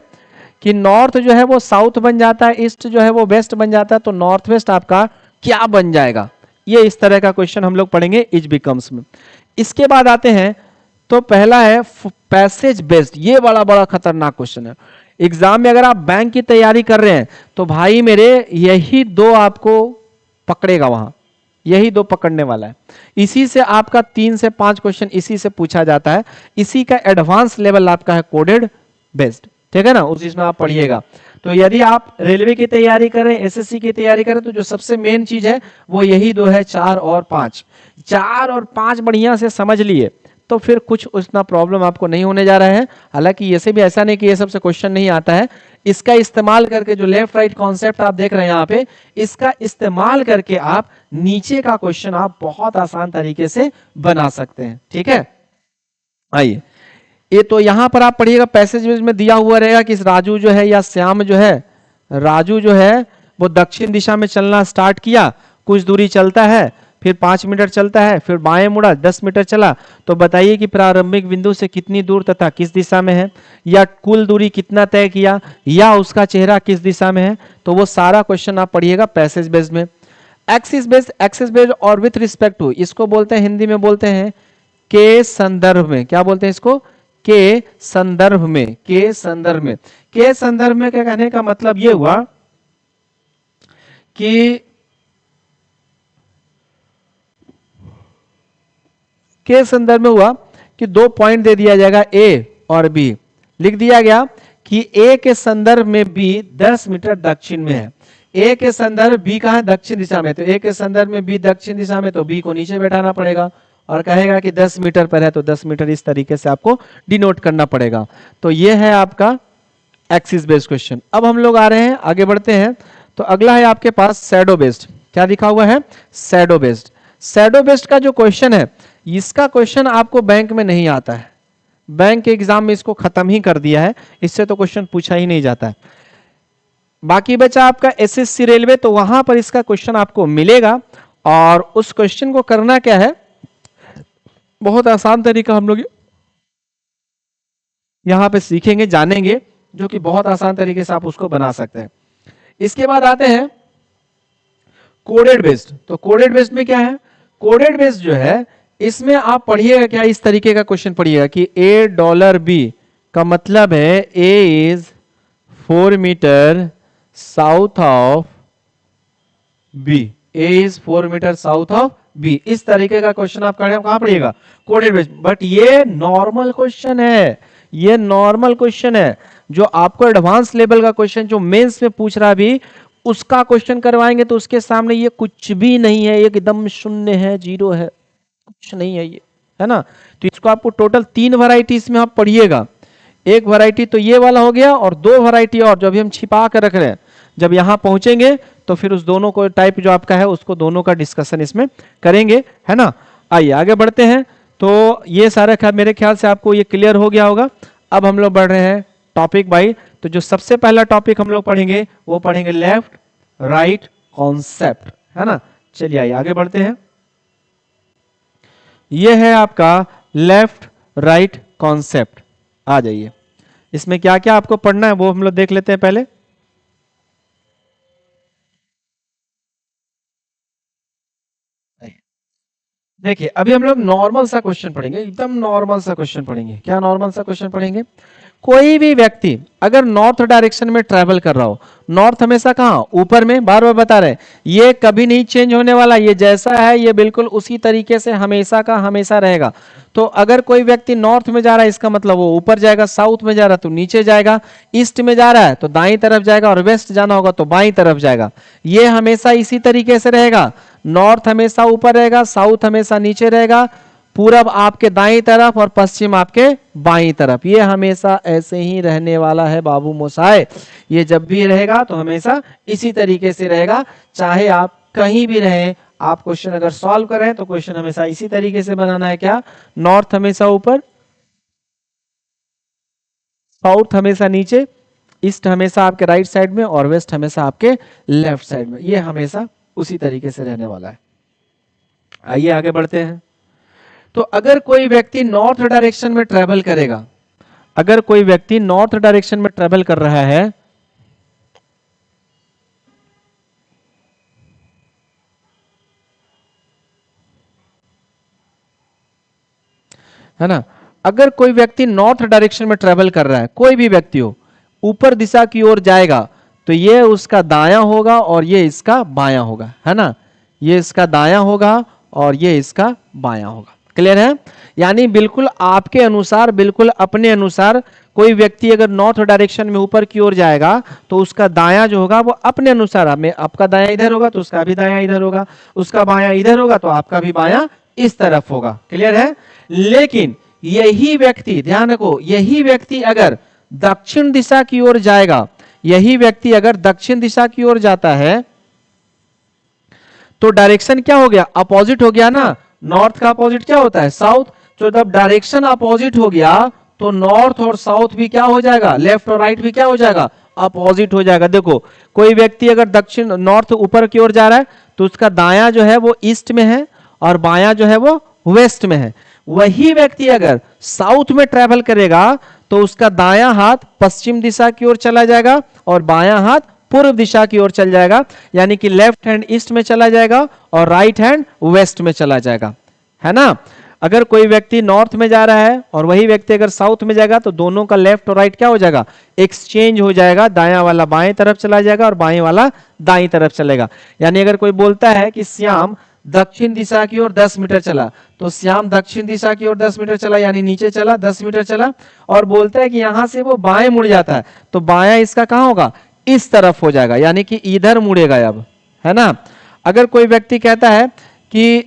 कि नॉर्थ जो है वो साउथ बन जाता है, ईस्ट जो है वो वेस्ट बन जाता है, तो नॉर्थ वेस्ट आपका क्या बन जाएगा। ये इस तरह का क्वेश्चन हम लोग पढ़ेंगे इज बिकम्स में। इसके बाद आते हैं तो पहला है पैसेज बेस्ड। ये बड़ा खतरनाक क्वेश्चन है। एग्जाम में अगर आप बैंक की तैयारी कर रहे हैं तो भाई मेरे यही दो आपको पकड़ेगा, वहां यही दो पकड़ने वाला है। इसी से आपका 3 से 5 क्वेश्चन इसी से पूछा जाता है। इसी का एडवांस लेवल आपका है कोडेड बेस्ड, ठीक है ना, उस चीज में आप पढ़िएगा। तो यदि आप रेलवे की तैयारी करें, एसएससी की तैयारी करें, तो जो सबसे मेन चीज है वो यही दो है, 4 और 5। 4 और 5 बढ़िया से समझ लिए तो फिर कुछ उतना प्रॉब्लम आपको नहीं होने जा रहा है। हालांकि ये से भी ऐसा नहीं कि ये सबसे क्वेश्चन नहीं आता है। इसका इस्तेमाल करके जो लेफ्ट राइट कॉन्सेप्ट आप देख रहे हैं यहाँ पे, इसका इस्तेमाल करके आप नीचे का क्वेश्चन आप बहुत आसान तरीके से बना सकते हैं, ठीक है। आइए, ये तो यहां पर आप पढ़िएगा, पैसेज में दिया हुआ रहेगा कि राजू जो है या श्याम जो है, राजू जो है वो दक्षिण दिशा में चलना स्टार्ट किया, कुछ दूरी चलता है, फिर 5 मीटर चलता है, फिर बाएं मुड़ा, 10 मीटर चला। तो बताइए कि प्रारंभिक बिंदु से कितनी दूर तथा किस दिशा में है, या कुल दूरी कितना तय किया, या उसका चेहरा किस दिशा में है। तो वो सारा क्वेश्चन आप पढ़िएगा पैसेज बेस्ड में। एक्सिस बेस्ड और विथ रिस्पेक्ट टू, इसको बोलते हैं, हिंदी में बोलते हैं के संदर्भ में। क्या बोलते हैं इसको, के संदर्भ में। के संदर्भ में, के संदर्भ में क्या कहने का मतलब ये हुआ कि के संदर्भ में हुआ कि 2 पॉइंट दे दिया जाएगा ए और बी। लिख दिया गया कि ए के संदर्भ में बी 10 मीटर दक्षिण में है। ए के संदर्भ बी कहां है, दक्षिण दिशा में। तो ए के संदर्भ में बी दक्षिण दिशा में, तो बी को नीचे बैठाना पड़ेगा और कहेगा कि 10 मीटर पर है, तो 10 मीटर इस तरीके से आपको डिनोट करना पड़ेगा। तो ये है आपका एक्सिस बेस्ड क्वेश्चन। अब हम लोग आ रहे हैं, आगे बढ़ते हैं। तो अगला है आपके पास शैडो बेस्ड। क्या लिखा हुआ है, शैडो बेस्ड। शैडो बेस्ड का जो क्वेश्चन है, इसका क्वेश्चन आपको बैंक में नहीं आता है। बैंक के एग्जाम में इसको खत्म ही कर दिया है, इससे तो क्वेश्चन पूछा ही नहीं जाता है। बाकी बचा आपका एसएससी रेलवे, तो वहां पर इसका क्वेश्चन आपको मिलेगा। और उस क्वेश्चन को करना क्या है, बहुत आसान तरीका हम लोग यहां पे सीखेंगे, जानेंगे, जो कि बहुत आसान तरीके से आप उसको बना सकते हैं। इसके बाद आते हैं कोडेड बेस्ड। तो कोडेड बेस्ड में क्या है, कोडेड बेस्ड जो है इसमें आप पढ़िएगा क्या, इस तरीके का क्वेश्चन पढ़िएगा कि $A का मतलब है A is 4 metre south of B, A is 4 metre south of B. इस तरीके का क्वेश्चन आप कहां पढ़िएगा, कोडेड बेस्ड। बट ये नॉर्मल क्वेश्चन है, ये नॉर्मल क्वेश्चन है। जो आपको एडवांस लेवल का क्वेश्चन जो मेंस में पूछ रहा भी उसका क्वेश्चन करवाएंगे तो उसके सामने ये कुछ भी नहीं है, एकदम शून्य है, जीरो है, कुछ नहीं है ये, है ना। तो इसको आपको टोटल 3 वैरायटी इसमें आप पढ़िएगा। एक वैरायटी तो ये वाला हो गया और 2 वैरायटी और जो अभी हम छिपा कर रख रहे हैं, जब यहां पहुंचेंगे तो फिर उस दोनों को टाइप जो आपका है उसको दोनों का डिस्कशन इसमें करेंगे, है ना। आइए आगे बढ़ते हैं। तो ये सारा मेरे ख्याल से आपको ये क्लियर हो गया होगा। अब हम लोग बढ़ रहे हैं टॉपिक बाई। तो जो सबसे पहला टॉपिक हम लोग पढ़ेंगे वो पढ़ेंगे लेफ्ट राइट कॉन्सेप्ट, है ना। चलिए आइए आगे बढ़ते हैं। ये है आपका लेफ्ट राइट कॉन्सेप्ट। आ जाइए, इसमें क्या क्या आपको पढ़ना है वो हम लोग देख लेते हैं पहले। देखिए अभी हम लोग नॉर्मल सा क्वेश्चन पढ़ेंगे, एकदम नॉर्मल सा क्वेश्चन पढ़ेंगे। क्या नॉर्मल सा क्वेश्चन पढ़ेंगे, कोई भी व्यक्ति अगर नॉर्थ डायरेक्शन में ट्रैवल कर रहा हो, नॉर्थ हमेशा कहां, ऊपर में, बार बार बता रहे हैं ये कभी नहीं चेंज होने वाला, ये जैसा है ये बिल्कुल उसी तरीके से हमेशा का हमेशा रहेगा। तो अगर कोई व्यक्ति नॉर्थ में जा रहा है इसका मतलब वो ऊपर जाएगा, साउथ में जा रहा है तो नीचे जाएगा, ईस्ट में जा रहा है तो दाईं तरफ जाएगा और वेस्ट जाना होगा तो बाईं तरफ जाएगा। ये हमेशा इसी तरीके से रहेगा। नॉर्थ हमेशा ऊपर रहेगा, साउथ हमेशा नीचे रहेगा, पूरब आपके दाईं तरफ और पश्चिम आपके बाईं तरफ। ये हमेशा ऐसे ही रहने वाला है बाबू मोसाए। ये जब भी रहेगा तो हमेशा इसी तरीके से रहेगा, चाहे आप कहीं भी रहें। आप क्वेश्चन अगर सॉल्व करें तो क्वेश्चन हमेशा इसी तरीके से बनाना है। क्या, नॉर्थ हमेशा ऊपर, साउथ हमेशा नीचे, ईस्ट हमेशा आपके राइट साइड में और वेस्ट हमेशा आपके लेफ्ट साइड में। ये हमेशा उसी तरीके से रहने वाला है। आइए आगे बढ़ते हैं। तो अगर कोई व्यक्ति नॉर्थ डायरेक्शन में ट्रेवल करेगा, अगर कोई व्यक्ति नॉर्थ डायरेक्शन में ट्रेवल कर रहा है ना, अगर कोई व्यक्ति नॉर्थ डायरेक्शन में ट्रेवल कर रहा है, कोई भी व्यक्ति हो, ऊपर दिशा की ओर जाएगा तो ये उसका दायां होगा और ये इसका बायां होगा, है ना। ये इसका दायां होगा और ये इसका बायां होगा। क्लियर है। यानी बिल्कुल आपके अनुसार, बिल्कुल अपने अनुसार कोई व्यक्ति अगर नॉर्थ डायरेक्शन में ऊपर की ओर जाएगा तो उसका दायां जो होगा वो अपने अनुसार, आपका दायां इधर होगा तो उसका भी दायां इधर होगा, उसका बायां इधर होगा तो आपका भी बायां इस तरफ होगा। क्लियर है। लेकिन यही व्यक्ति, ध्यान रखो, यही व्यक्ति अगर दक्षिण दिशा की ओर जाएगा, यही व्यक्ति अगर दक्षिण दिशा की ओर जाता है तो डायरेक्शन क्या हो गया, अपोजिट हो गया ना। नॉर्थ का अपोजिट क्या होता है, साउथ। तो जब डायरेक्शन अपोजिट हो गया तो नॉर्थ और साउथ भी क्या हो जाएगा, लेफ्ट और राइट भी क्या हो जाएगा, अपोजिट हो जाएगा। देखो कोई व्यक्ति अगर दक्षिण, नॉर्थ ऊपर की ओर जा रहा है तो उसका दायां जो है वो ईस्ट में है और बायां जो है वो वेस्ट में है। वही व्यक्ति अगर साउथ में ट्रेवल करेगा तो उसका दायां हाथ पश्चिम दिशा की ओर चला जाएगा और बायां हाथ पूर्व दिशा की ओर चल जाएगा। यानी कि लेफ्ट हैंड ईस्ट में चला जाएगा और राइट हैंड वेस्ट में चला जाएगा, है ना। अगर कोई व्यक्ति नॉर्थ में जा रहा है और वही व्यक्ति अगर साउथ में जाएगा तो दोनों का लेफ्ट और राइट क्या हो जाएगा, एक्सचेंज हो जाएगा। दायां वाला बाएं तरफ चला जाएगा और बाएं वाला दाईं तरफ चलेगा। यानी अगर कोई बोलता है कि श्याम दक्षिण दिशा की ओर 10 मीटर चला तो श्याम दक्षिण दिशा की ओर 10 मीटर चला, यानी नीचे चला 10 मीटर चला। और बोलता है कि यहां से वो बाएं मुड़ जाता है तो बायां इसका कहां होगा, इस तरफ हो जाएगा, यानी कि इधर मुड़ेगा अब, है ना। अगर कोई व्यक्ति कहता है कि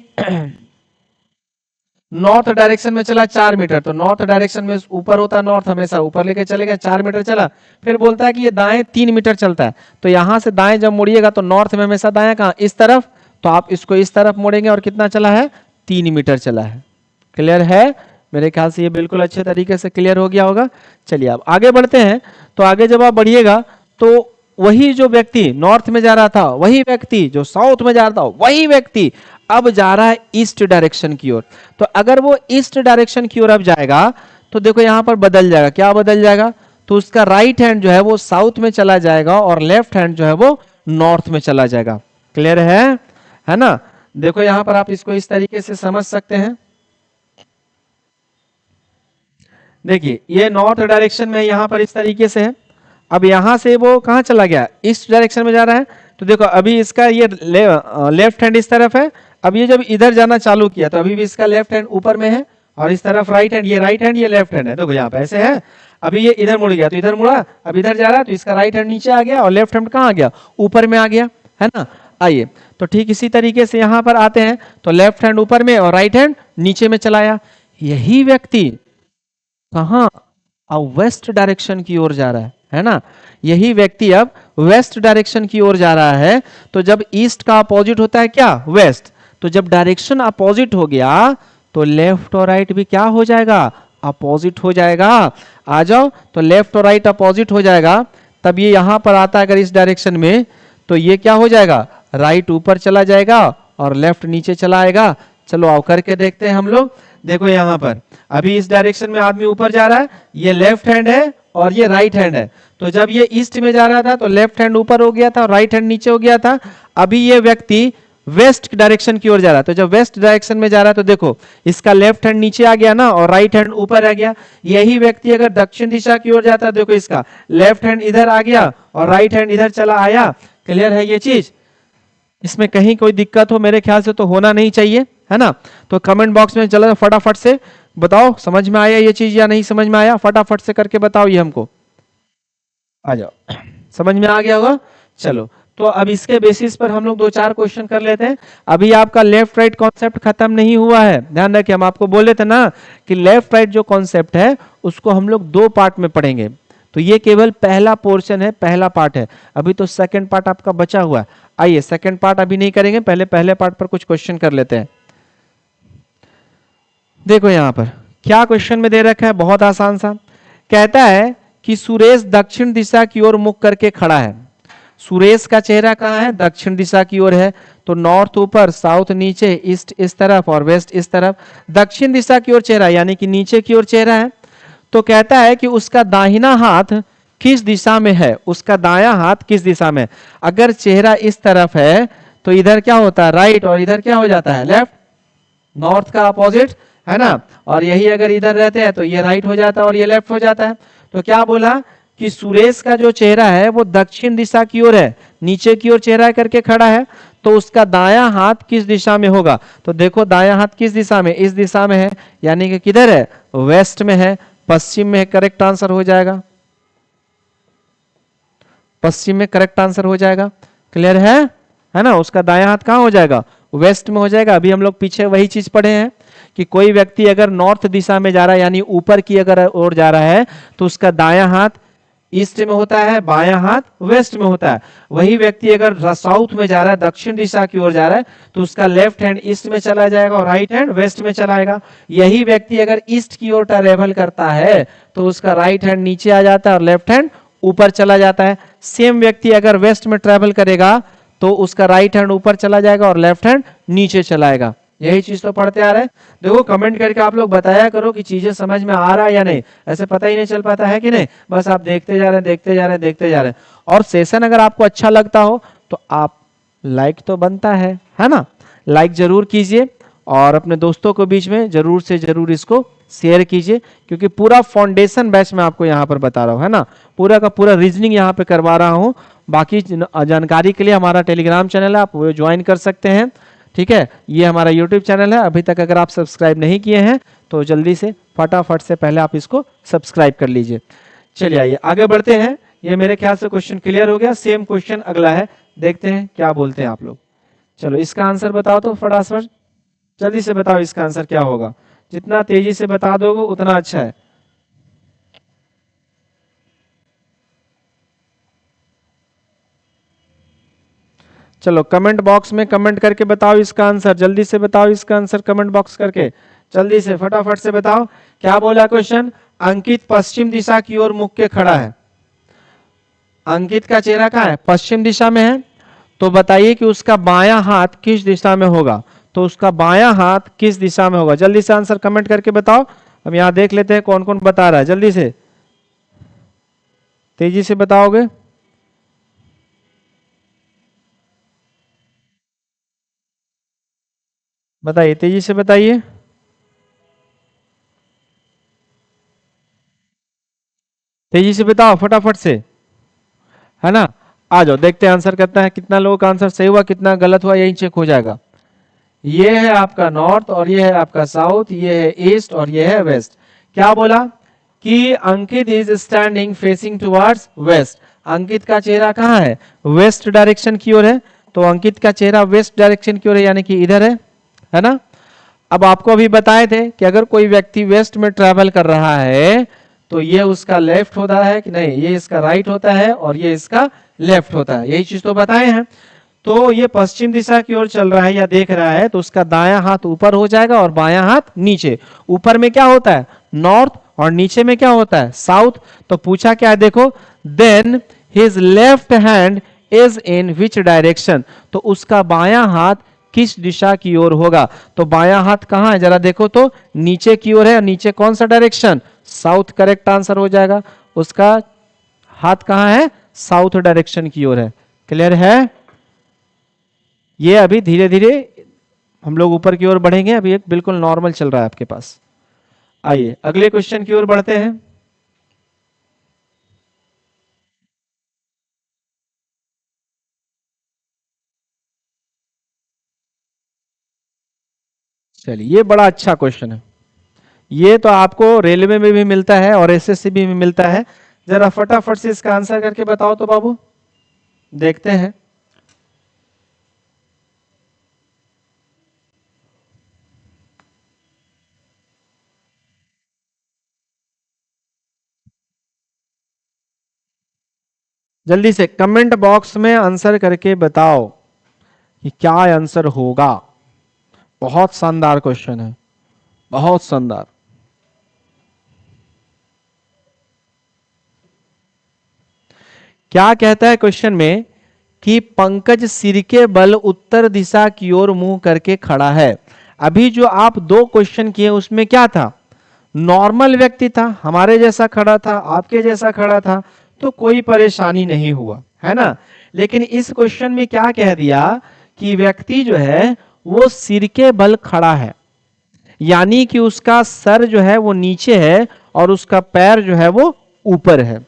नॉर्थ डायरेक्शन में चला 4 मीटर तो नॉर्थ डायरेक्शन में ऊपर होता है, नॉर्थ हमेशा ऊपर लेके चलेगा, 4 मीटर चला। फिर बोलता है कि ये दाएं 3 मीटर चलता है तो यहां से दाएं जब मुड़िएगा तो नॉर्थ में हमेशा दाएं कहां, इस तरफ। तो आप इसको इस तरफ मोड़ेंगे और कितना चला है, 3 मीटर चला है। क्लियर है। मेरे ख्याल से ये बिल्कुल अच्छे तरीके से क्लियर हो गया होगा। चलिए अब आगे बढ़ते हैं। तो आगे जब आप बढ़िएगा तो वही जो व्यक्ति नॉर्थ में जा रहा था, वही व्यक्ति जो साउथ में जा रहा था, वही व्यक्ति अब जा रहा है ईस्ट डायरेक्शन की ओर। तो अगर वो ईस्ट डायरेक्शन की ओर अब जाएगा तो देखो यहां पर बदल जाएगा। क्या बदल जाएगा, तो उसका राइट हैंड जो है वो साउथ में चला जाएगा और लेफ्ट हैंड जो है वो नॉर्थ में चला जाएगा। क्लियर है ना? देखो यहां पर आप इसको इस तरीके से समझ सकते हैं। देखिए ये नॉर्थ डायरेक्शन में यहां पर इस तरीके से है। अब यहां से वो कहां चला गया? इस डायरेक्शन में जा रहा है। तो देखो अभी इसका ये लेफ्ट हैंड इस तरफ है। अब ये जब इधर जाना चालू किया तो अभी भी इसका लेफ्ट हैंड ऊपर में है और इस तरफ राइट हैंड, ये राइट हैंड ये लेफ्ट हैंड है। देखो यहाँ पे ऐसे है। अभी ये इधर मुड़ गया तो इधर मुड़ा, अब इधर जा रहा है तो इसका राइट हैंड नीचे आ गया और लेफ्ट हैंड कहाँ आ गया? ऊपर में आ गया, है ना? आइए तो ठीक इसी तरीके से यहाँ पर आते हैं तो लेफ्ट हैंड ऊपर में और राइट हैंड नीचे में चलाया। यही व्यक्ति कहाँ? अब वेस्ट डायरेक्शन की ओर जा रहा है ना? यही व्यक्ति अब वेस्ट डायरेक्शन की ओर जा रहा है। तो जब ईस्ट का अपोजिट होता है क्या? वेस्ट। तो जब डायरेक्शन अपोजिट हो गया तो लेफ्ट और राइट भी क्या हो जाएगा? अपोजिट हो जाएगा। आ जाओ तो लेफ्ट और राइट अपोजिट हो जाएगा। तब ये यहां पर आता है अगर इस डायरेक्शन में तो ये क्या हो जाएगा? राइट ऊपर चला जाएगा और लेफ्ट नीचे चला आएगा। चलो आओ करके देखते हैं हम लोग। देखो यहां पर अभी इस डायरेक्शन में आदमी ऊपर जा रहा है, ये लेफ्ट हैंड है और ये राइट हैंड है। तो जब ये ईस्ट में जा रहा था तो लेफ्ट हैंड ऊपर हो गया था और राइट हैंड नीचे हो गया था। अभी ये व्यक्ति वेस्ट डायरेक्शन की ओर जा रहा है। तो जब वेस्ट डायरेक्शन में जा रहा है तो देखो इसका लेफ्ट हैंड नीचे आ गया ना और राइट हैंड ऊपर आ गया। यही व्यक्ति अगर दक्षिण दिशा की ओर जाता है, देखो इसका लेफ्ट हैंड इधर आ गया और राइट हैंड इधर चला आया। क्लियर है ये चीज? इसमें कहीं कोई दिक्कत हो मेरे ख्याल से तो होना नहीं चाहिए, है ना? तो कमेंट बॉक्स में चलो फटाफट से बताओ समझ में आया ये चीज या नहीं समझ में आया? फटाफट से करके बताओ ये हमको। आ जाओ, समझ में आ गया होगा। चलो तो अब इसके बेसिस पर हम लोग 2-4 क्वेश्चन कर लेते हैं। अभी आपका लेफ्ट राइट कॉन्सेप्ट खत्म नहीं हुआ है, ध्यान रखिए। हम आपको बोले थे ना कि लेफ्ट राइट जो कॉन्सेप्ट है उसको हम लोग 2 पार्ट में पढ़ेंगे। तो ये केवल पहला पोर्शन है, पहला पार्ट है। अभी तो सेकंड पार्ट आपका बचा हुआ है। आइए सेकंड पार्ट अभी नहीं करेंगे, पहले पार्ट पर कुछ क्वेश्चन कर लेते हैं। देखो यहां पर क्या क्वेश्चन में दे रखा है, बहुत आसान सा। कहता है कि सुरेश दक्षिण दिशा की ओर मुख करके खड़ा है। सुरेश का चेहरा कहाँ है? दक्षिण दिशा की ओर है। तो नॉर्थ ऊपर, साउथ नीचे, ईस्ट इस तरफ और वेस्ट इस तरफ। दक्षिण दिशा की ओर चेहरा यानी कि नीचे की ओर चेहरा है। तो कहता है कि उसका दाहिना हाथ किस दिशा में है? उसका दायां हाथ किस दिशा में? अगर चेहरा इस तरफ है तो इधर क्या होता है? राइट, और इधर क्या हो जाता है? लेफ्ट। नॉर्थ का अपोजिट, है ना? और यही अगर इधर रहते हैं तो ये राइट हो जाता है और ये लेफ्ट हो जाता है। तो क्या बोला कि सुरेश का जो चेहरा है वो दक्षिण दिशा की ओर है, नीचे की ओर चेहरा करके खड़ा है। तो उसका दायां हाथ किस दिशा में होगा? तो देखो दायां हाथ किस दिशा में? इस दिशा में है, यानी कि किधर है? वेस्ट में है, पश्चिम में है। करेक्ट आंसर हो जाएगा, पश्चिम में करेक्ट आंसर हो जाएगा। क्लियर है ना? उसका दायां हाथ कहां हो जाएगा? वेस्ट में हो जाएगा। अभी हम लोग पीछे वही चीज पढ़े हैं कि कोई व्यक्ति अगर नॉर्थ दिशा में जा रहा है यानी ऊपर की अगर ओर जा रहा है तो उसका दायां हाथ ईस्ट में होता है, बायां हाथ वेस्ट में होता है। वही व्यक्ति अगर साउथ में जा रहा है, दक्षिण दिशा की ओर जा रहा है, तो उसका लेफ्ट हैंड ईस्ट में चला जाएगा और राइट हैंड वेस्ट में चला आएगा। यही व्यक्ति अगर ईस्ट की ओर ट्रैवल करता है तो उसका राइट हैंड नीचे आ जाता है और लेफ्ट हैंड ऊपर चला जाता है। सेम व्यक्ति अगर वेस्ट में ट्रैवल करेगा तो उसका राइट हैंड ऊपर चला जाएगा और लेफ्ट हैंड नीचे चलाएगा। यही चीज तो पढ़ते आ रहे हैं। देखो कमेंट करके आप लोग बताया करो कि चीजें समझ में आ रहा है या नहीं। ऐसे पता ही नहीं चल पाता है कि नहीं, बस आप देखते जा रहे हैं, देखते जा रहे हैं, देखते जा रहे हैं। और सेशन अगर आपको अच्छा लगता हो तो आप लाइक तो बनता है ना? लाइक जरूर कीजिए और अपने दोस्तों को बीच में जरूर से जरूर इसको शेयर कीजिए, क्योंकि पूरा फाउंडेशन बैच में आपको यहाँ पर बता रहा हूँ, है ना? पूरा का पूरा रीजनिंग यहाँ पे करवा रहा हूँ। बाकी जानकारी के लिए हमारा टेलीग्राम चैनल है, आप वो ज्वाइन कर सकते हैं। ठीक है, ये हमारा यूट्यूब चैनल है। अभी तक अगर आप सब्सक्राइब नहीं किए हैं तो जल्दी से फटाफट से पहले आप इसको सब्सक्राइब कर लीजिए। चलिए आइए आगे बढ़ते हैं। ये मेरे ख्याल से क्वेश्चन क्लियर हो गया। सेम क्वेश्चन अगला है, देखते हैं क्या बोलते हैं आप लोग। चलो इसका आंसर बताओ तो फटाफट जल्दी से बताओ इसका आंसर क्या होगा। जितना तेजी से बता दोगे उतना अच्छा है। चलो कमेंट बॉक्स में कमेंट करके बताओ इसका आंसर, जल्दी से बताओ इसका आंसर कमेंट बॉक्स करके, जल्दी से फटाफट से बताओ। क्या बोला क्वेश्चन? अंकित पश्चिम दिशा की ओर मुख के खड़ा है। अंकित का चेहरा कहाँ है? पश्चिम दिशा में है। तो बताइए कि उसका बायां हाथ किस दिशा में होगा? तो उसका बायां हाथ किस दिशा में होगा? जल्दी से आंसर कमेंट करके बताओ। हम यहाँ देख लेते हैं कौन कौन बता रहा है, जल्दी से। तेजी से बताओगे? बताइए, तेजी से बताइए। तेजी से बताओ फटाफट से, है ना। आ जाओ देखते हैं आंसर करता है, कितना लोगों का आंसर सही हुआ कितना गलत हुआ यही चेक हो जाएगा। ये है आपका नॉर्थ और ये है आपका साउथ, ये है ईस्ट और ये है वेस्ट। क्या बोला कि Ankit is standing facing towards west. Ankit का चेहरा कहाँ है? वेस्ट डायरेक्शन की ओर है। तो अंकित का चेहरा वेस्ट डायरेक्शन की ओर है, यानी कि इधर है ना। अब आपको अभी बताए थे कि अगर कोई व्यक्ति वेस्ट में ट्रैवल कर रहा है तो ये उसका लेफ्ट होता है कि नहीं, ये इसका राइट होता है और ये इसका लेफ्ट होता है, यही चीज तो बताए हैं। तो ये पश्चिम दिशा की ओर चल रहा है या देख रहा है तो उसका दायां हाथ ऊपर हो जाएगा और बायां हाथ नीचे। ऊपर में क्या होता है? नॉर्थ, और नीचे में क्या होता है? साउथ। तो पूछा क्या है देखो, then his left hand is in which direction. तो उसका बायां हाथ किस दिशा की ओर होगा? तो बायां हाथ कहां है जरा देखो तो, नीचे की ओर है। नीचे कौन सा डायरेक्शन? साउथ। करेक्ट आंसर हो जाएगा। उसका हाथ कहां है? साउथ डायरेक्शन की ओर है। क्लियर है? ये अभी धीरे धीरे हम लोग ऊपर की ओर बढ़ेंगे, अभी एक बिल्कुल नॉर्मल चल रहा है आपके पास। आइए अगले क्वेश्चन की ओर बढ़ते हैं। चलिए, ये बड़ा अच्छा क्वेश्चन है। ये तो आपको रेलवे में भी मिलता है और एसएससी में मिलता है। जरा फटाफट से इसका आंसर करके बताओ तो बाबू, देखते हैं। जल्दी से कमेंट बॉक्स में आंसर करके बताओ कि क्या आंसर होगा। बहुत शानदार क्वेश्चन है, बहुत शानदार। क्या कहता है क्वेश्चन में कि पंकज सिर के बल उत्तर दिशा की ओर मुंह करके खड़ा है। अभी जो आप दो क्वेश्चन किए उसमें क्या था? नॉर्मल व्यक्ति था, हमारे जैसा खड़ा था, आपके जैसा खड़ा था, तो कोई परेशानी नहीं हुआ, है ना। लेकिन इस क्वेश्चन में क्या कह दिया कि व्यक्ति जो है वो सिर के बल खड़ा है, यानी कि उसका सर जो है वो नीचे है और उसका पैर जो है वो ऊपर है।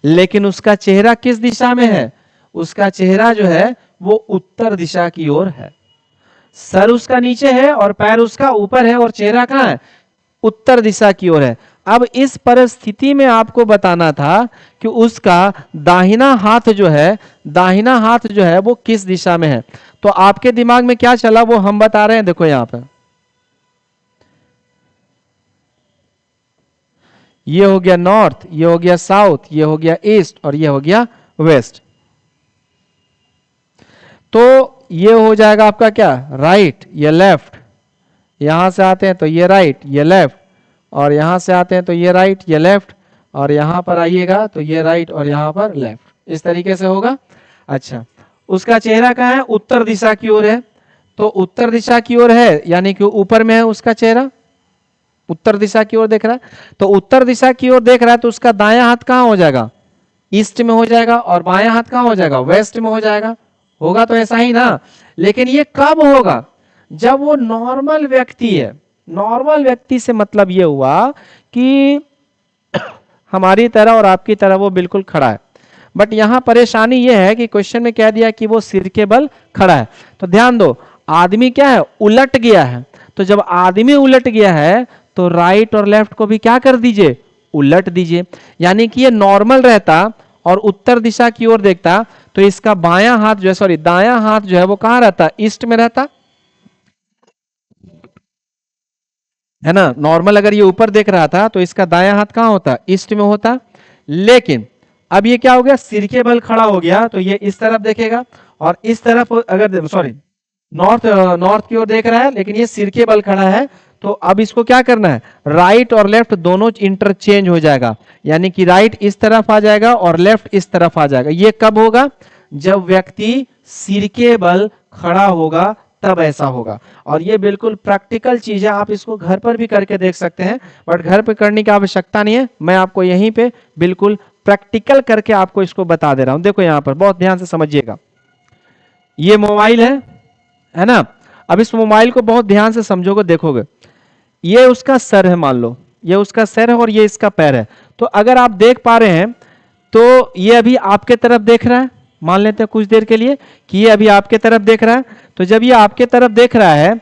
लेकिन उसका चेहरा किस दिशा में है? उसका चेहरा जो है वो उत्तर दिशा की ओर है। सर उसका नीचे है और पैर उसका ऊपर है और चेहरा कहां है? उत्तर दिशा की ओर है। अब इस परिस्थिति में आपको बताना था कि उसका दाहिना हाथ जो है, दाहिना हाथ जो है वो किस दिशा में है। तो आपके दिमाग में क्या चला वो हम बता रहे हैं, देखो यहां पर। ये हो गया नॉर्थ, ये हो गया साउथ, ये हो गया ईस्ट और ये हो गया वेस्ट। तो ये हो जाएगा आपका क्या? राइट, ये लेफ्ट। यहां से आते हैं तो ये राइट, ये लेफ्ट, और यहां से आते हैं तो ये राइट, ये लेफ्ट, और यहां पर आइएगा तो ये राइट और यहां पर लेफ्ट। इस तरीके से होगा। अच्छा, उसका चेहरा कहां है? उत्तर दिशा की ओर है। तो उत्तर दिशा की ओर है यानी कि ऊपर में है उसका चेहरा, उत्तर दिशा की ओर देख रहा है। तो उत्तर दिशा की ओर देख रहा है तो उसका दायां हाथ कहां हो जाएगा? ईस्ट में हो जाएगा, और बायां हाथ कहां हो जाएगा? वेस्ट में हो जाएगा। होगा तो ऐसा ही ना। लेकिन ये कब होगा? जब वो नॉर्मल व्यक्ति है। नॉर्मल व्यक्ति से मतलब ये हुआ कि हमारी तरह और आपकी तरह वो बिल्कुल खड़ा है। बट यहां परेशानी ये है कि क्वेश्चन में कह दिया कि वो सिर के बल खड़ा है। तो ध्यान दो, आदमी क्या है? उलट गया है। तो जब आदमी उलट गया है तो राइट और लेफ्ट को भी क्या कर दीजिए? उलट दीजिए। यानी कि ये नॉर्मल रहता और उत्तर दिशा की ओर देखता तो इसका बायां हाथ जो है, सॉरी दायां हाथ जो है वो कहां रहता? ईस्ट में रहता, है ना। नॉर्मल अगर ये ऊपर देख रहा था तो इसका दायां हाथ कहां होता? ईस्ट में होता। लेकिन अब ये क्या हो गया? सिर के बल खड़ा हो गया तो ये इस तरफ देखेगा, और इस तरफ अगर सॉरी नॉर्थ नॉर्थ की ओर देख रहा है लेकिन ये सिर के बल खड़ा है। तो अब इसको क्या करना है? राइट और लेफ्ट दोनों इंटरचेंज हो जाएगा, यानी कि राइट इस तरफ आ जाएगा और लेफ्ट इस तरफ आ जाएगा। ये कब होगा? जब व्यक्ति सिर के बल खड़ा होगा तब ऐसा होगा। और ये बिल्कुल प्रैक्टिकल चीज है, आप इसको घर पर भी करके देख सकते हैं, बट घर पे करने की आवश्यकता नहीं है। मैं आपको यहीं पे बिल्कुल प्रैक्टिकल करके आपको इसको बता दे रहा हूं। देखो यहां पर बहुत ध्यान से समझिएगा, ये मोबाइल है ना। अब इस मोबाइल को बहुत ध्यान से समझोगे, देखोगे, ये उसका सर है, मान लो ये उसका सर है और ये इसका पैर है। तो अगर आप देख पा रहे हैं तो ये अभी आपके तरफ देख रहा है, मान लेते हैं कुछ देर के लिए कि ये अभी आपके तरफ देख रहा है। तो जब ये आपके तरफ देख रहा है